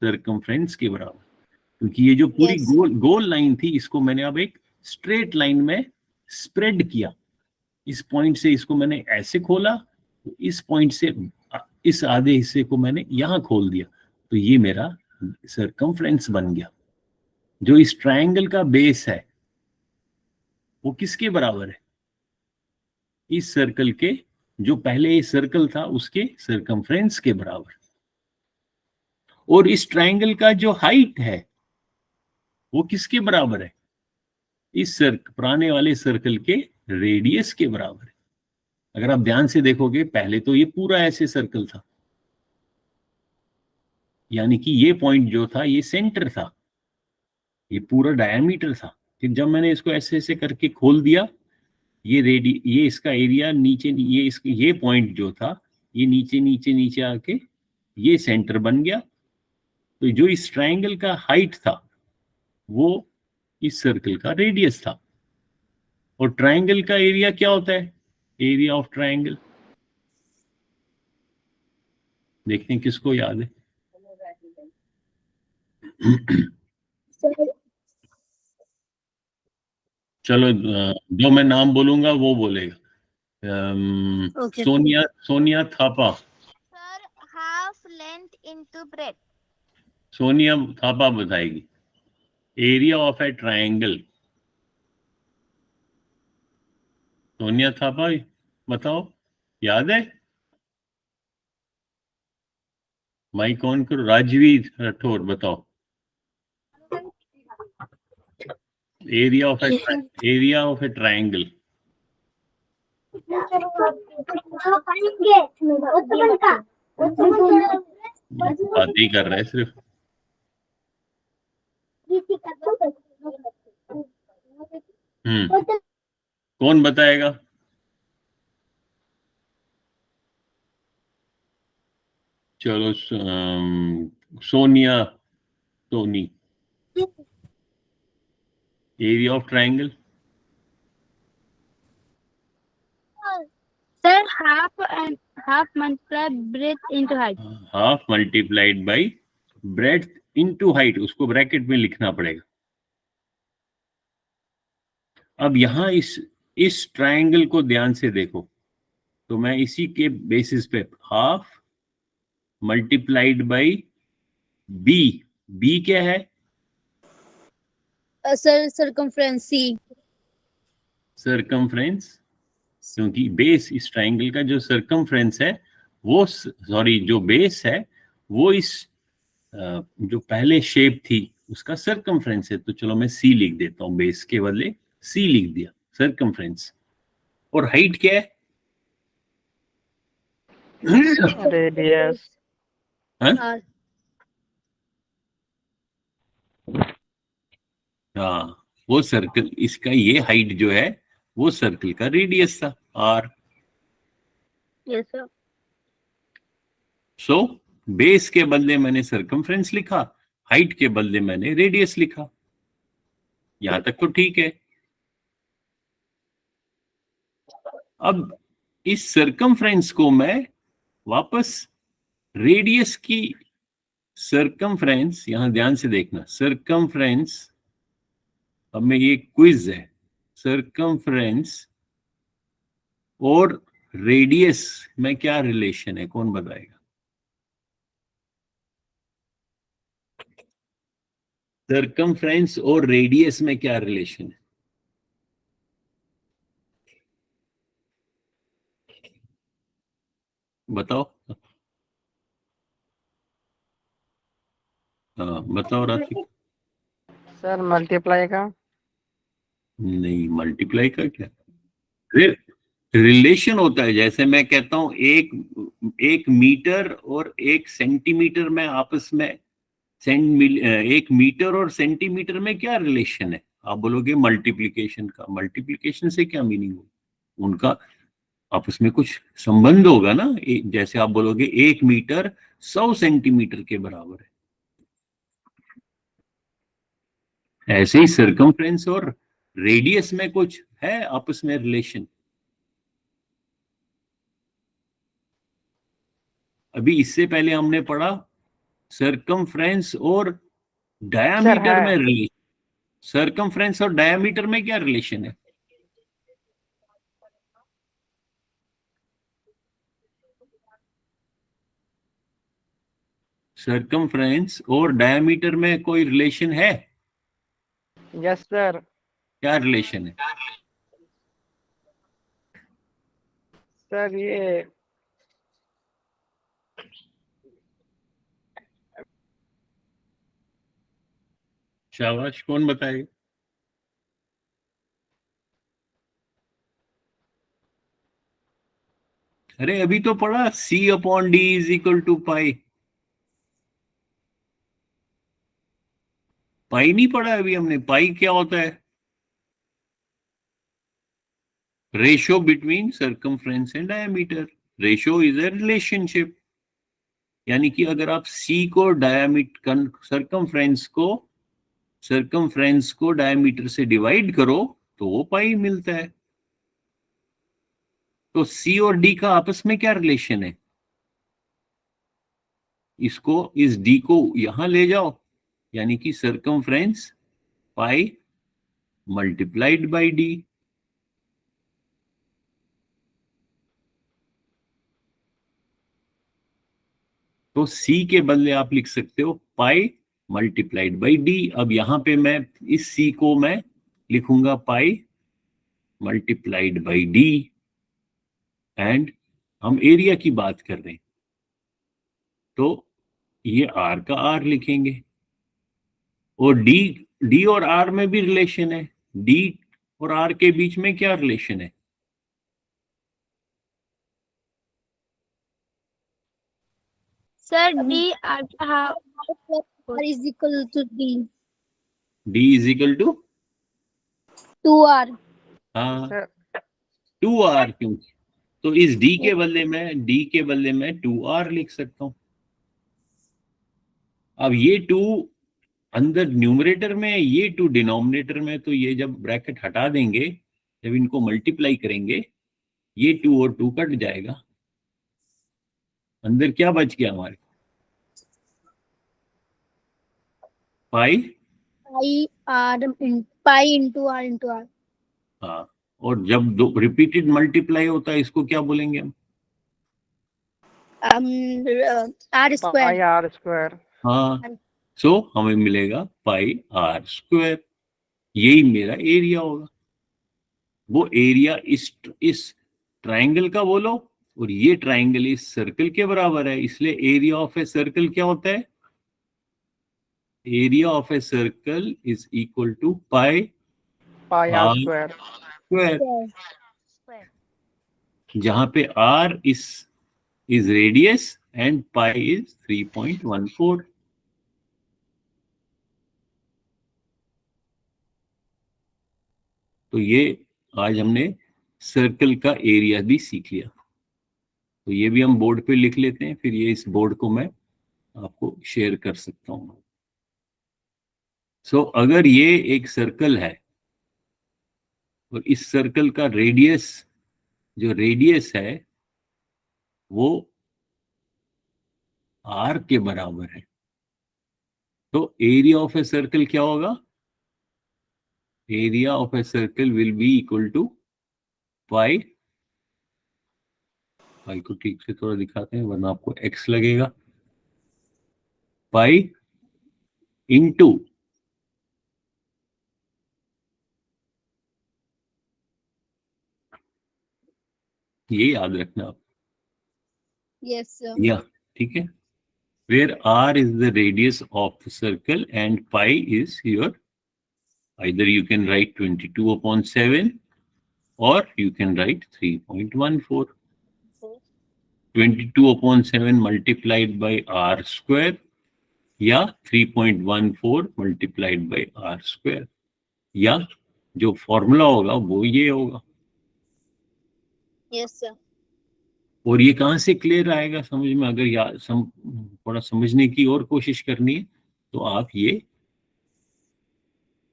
सर्कमफ्रेंस के बराबर। क्योंकि ये जो पूरी Yes. गोल लाइन थी, इसको मैंने अब एक स्ट्रेट लाइन में स्प्रेड किया। इस पॉइंट से इसको मैंने ऐसे खोला, तो इस पॉइंट से इस आधे हिस्से को मैंने यहां खोल दिया, तो ये मेरा सरकमफ्रेंस बन गया। जो इस ट्रायंगल का बेस है वो किसके बराबर है? इस सर्कल के, जो पहले सर्कल था उसके सरकमफ्रेंस के बराबर। और इस ट्रायंगल का जो हाइट है वो किसके बराबर है? इस पुराने वाले सर्कल के रेडियस के बराबर है। अगर आप ध्यान से देखोगे, पहले तो ये पूरा ऐसे सर्कल था, यानी कि ये पॉइंट जो था ये सेंटर था, ये पूरा डायमीटर था। फिर जब मैंने इसको ऐसे ऐसे करके खोल दिया, ये इसका एरिया नीचे, ये पॉइंट जो था ये नीचे नीचे नीचे आके ये सेंटर बन गया। तो जो इस ट्रायंगल का हाइट था वो इस सर्कल का रेडियस था। और ट्रायंगल का एरिया क्या होता है? Area of triangle. देखते हैं किसको याद है। चलो, जो मैं नाम बोलूंगा वो बोलेगा। Okay. Sonia Thapa. Sir, half length into breadth. Sonia Thapa बताएगी area of A triangle. Sonia Thapa बताओ, याद है? माइक ऑन करो। राजवीर राठौर बताओ एरिया ऑफ ए ट्रायंगल। बात ही कर रहा है सिर्फ। कौन बताएगा? चलो, Sonia, Soni, area of triangle. Sir, half multiply breadth into height. Half multiplied by breadth into height, उसको ब्रैकेट में लिखना पड़ेगा। अब यहां इस ट्रायंगल को ध्यान से देखो, तो मैं इसी के बेसिस पे half multiplied by B. B क्या है? Sir, circumference C. सरकमफ्रेंस, क्योंकि बेस, इस ट्रायंगल का जो सरकमफ्रेंस है वो, सॉरी, जो बेस है वो इस जो पहले शेप थी उसका सरकमफ्रेंस है। तो चलो मैं सी लिख देता हूं, बेस के बदले सी लिख दिया, सरकमफ्रेंस। और हाइट क्या है? रेडियस। R. हाँ, वो सर्कल, इसका ये हाइट जो है वो सर्कल का रेडियस था, R. Yes, sir. So base के बदले मैंने सरकमफ्रेंस लिखा, हाइट के बदले मैंने रेडियस लिखा। यहां तक तो ठीक है। अब इस सरकमफ्रेंस को मैं वापस रेडियस की, सरकमफ्रेंस, यहां ध्यान से देखना, सरकमफ्रेंस, अब में ये क्विज है, सरकमफ्रेंस और रेडियस में क्या रिलेशन है, कौन बताएगा? सरकमफ्रेंस और रेडियस में क्या रिलेशन है? बताओ। हाँ बताओ राशि। सर मल्टीप्लाई का। नहीं, मल्टीप्लाई का क्या रिलेशन होता है? जैसे मैं कहता हूं एक मीटर और एक सेंटीमीटर में आपस में, एक मीटर और सेंटीमीटर में क्या रिलेशन है? आप बोलोगे मल्टीप्लिकेशन का। मल्टीप्लिकेशन से क्या मीनिंग होगा? उनका आपस में कुछ संबंध होगा ना। जैसे आप बोलोगे 1 मीटर 100 सेंटीमीटर के बराबर है, ऐसे ही सरकमफ्रेंस और रेडियस में कुछ है आपस में रिलेशन। अभी इससे पहले हमने पढ़ा सरकमफ्रेंस और डायामीटर है। में रिलेशन, सर्कमफ्रेंस और डायामीटर में क्या रिलेशन है? सर्कमफ्रेंस और डायामीटर में कोई रिलेशन है? Yes sir. क्या रिलेशन है? सर ये शाबाश, कौन बताएगा? अरे अभी तो पढ़ा, C/D is equal to pi. पाई नहीं पढ़ा अभी हमने? पाई क्या होता है? Ratio between circumference and diameter. Ratio is a relationship, यानी कि अगर आप सी को डायामीटर, सर्कमफ्रेंस को डायामीटर से डिवाइड करो तो वो पाई मिलता है। तो सी और डी का आपस में क्या रिलेशन है? इसको, इस डी को यहां ले जाओ, यानी कि circumference pi multiplied by D. तो सी के बदले आप लिख सकते हो पाई मल्टीप्लाइड बाय डी। अब यहां पे मैं इस सी को मैं लिखूंगा pi multiplied by D, and हम एरिया की बात कर रहे हैं तो ये आर का आर लिखेंगे। और डी, डी और आर में भी रिलेशन है। डी और आर के बीच में क्या रिलेशन है? Sir, D R half. R is equal to D. D is equal to 2R. हाँ सर 2R, क्यों? तो इस डी के बदले में 2R लिख सकता हूं। अब ये 2 अंदर न्यूमरेटर में, ये 2 डिनोमिनेटर में, तो ये जब ब्रैकेट हटा देंगे, जब इनको मल्टीप्लाई करेंगे, ये 2 और 2 कट जाएगा। अंदर क्या बच गया हमारे? पाई Pi into R into R. हाँ, और जब दो रिपीटेड मल्टीप्लाई होता है इसको क्या बोलेंगे हम? R square. Pi R square. हाँ, सो हमें मिलेगा पाई आर स्क्वायर। यही मेरा एरिया होगा। वो एरिया इस ट्राइंगल का बोलो, और ये ट्राइंगल इस सर्कल के बराबर है, इसलिए एरिया ऑफ ए सर्कल क्या होता है? Area of a circle is equal to pi pi R R square. Square, जहां पे R is radius and pi is 3.14। तो ये आज हमने सर्कल का एरिया भी सीख लिया। तो ये भी हम बोर्ड पे लिख लेते हैं, फिर ये इस बोर्ड को मैं आपको शेयर कर सकता हूं। सो अगर ये एक सर्कल है और इस सर्कल का रेडियस, जो रेडियस है वो आर के बराबर है, तो एरिया ऑफ ए सर्कल क्या होगा? Area of a circle will be equal to pi, pi को ठीक से थोड़ा दिखाते हैं वरना आपको एक्स लगेगा, पाई इंटू ये याद रखना आप, Yes, sir. या ठीक है, where r is the radius of the circle and pi is your, either you can write 22/7 or you can write 3.14. 22/7 multiplied by r square या 3.14 multiplied by r square, या जो फॉर्मूला होगा वो ये होगा। Yes, sir. और ये कहाँ से क्लियर आएगा समझ में? अगर थोड़ा समझने की और कोशिश करनी है तो आप ये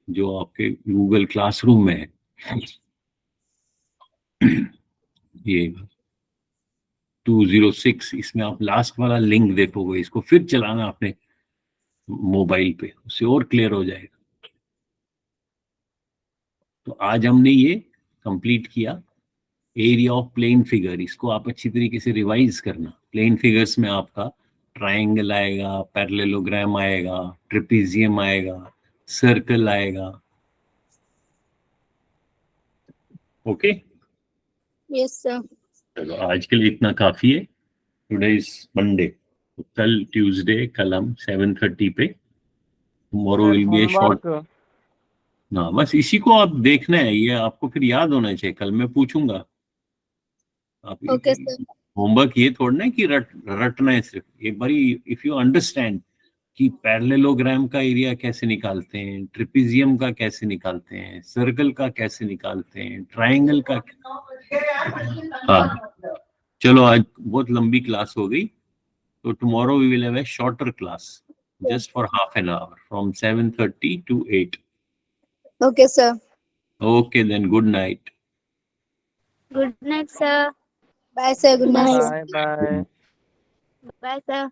जो आपके गूगल क्लासरूम में है ये 206, इसमें आप लास्ट वाला लिंक देखोगे, इसको फिर चलाना आपने, मोबाइल पे, उससे और क्लियर हो जाएगा। तो आज हमने ये कंप्लीट किया एरिया ऑफ प्लेन फिगर। इसको आप अच्छी तरीके से रिवाइज करना। प्लेन फिगर्स में आपका ट्रायंगल आएगा, पैरेललोग्राम आएगा, ट्रेपेजियम आएगा, सर्कल आएगा। Okay, Yes, sir. चलो आज के लिए इतना काफी है। टुडे इज मंडे, तो कल ट्यूसडे, कल हम 7:30 पे, tomorrow will be A short. Homework ना बस इसी को आप देखना है, ये आपको फिर याद होना चाहिए। कल मैं पूछूंगा आप। Okay, sir. होमवर्क ये थोड़ा है कि रटना है सिर्फ। एक बारी इफ यू अंडरस्टैंड कि पैरेललोग्राम का एरिया कैसे निकालते हैं, ट्रेपेजियम का कैसे निकालते हैं, सर्कल का कैसे निकालते हैं, ट्रायंगल का। हाँ, चलो आज बहुत लंबी क्लास हो गई, तो tomorrow we will have a shorter class just for half an hour from 7:30 to 8. Okay, sir. Okay, then good night. Good night, sir. Bye, sir. Good night. Bye bye Bye, sir.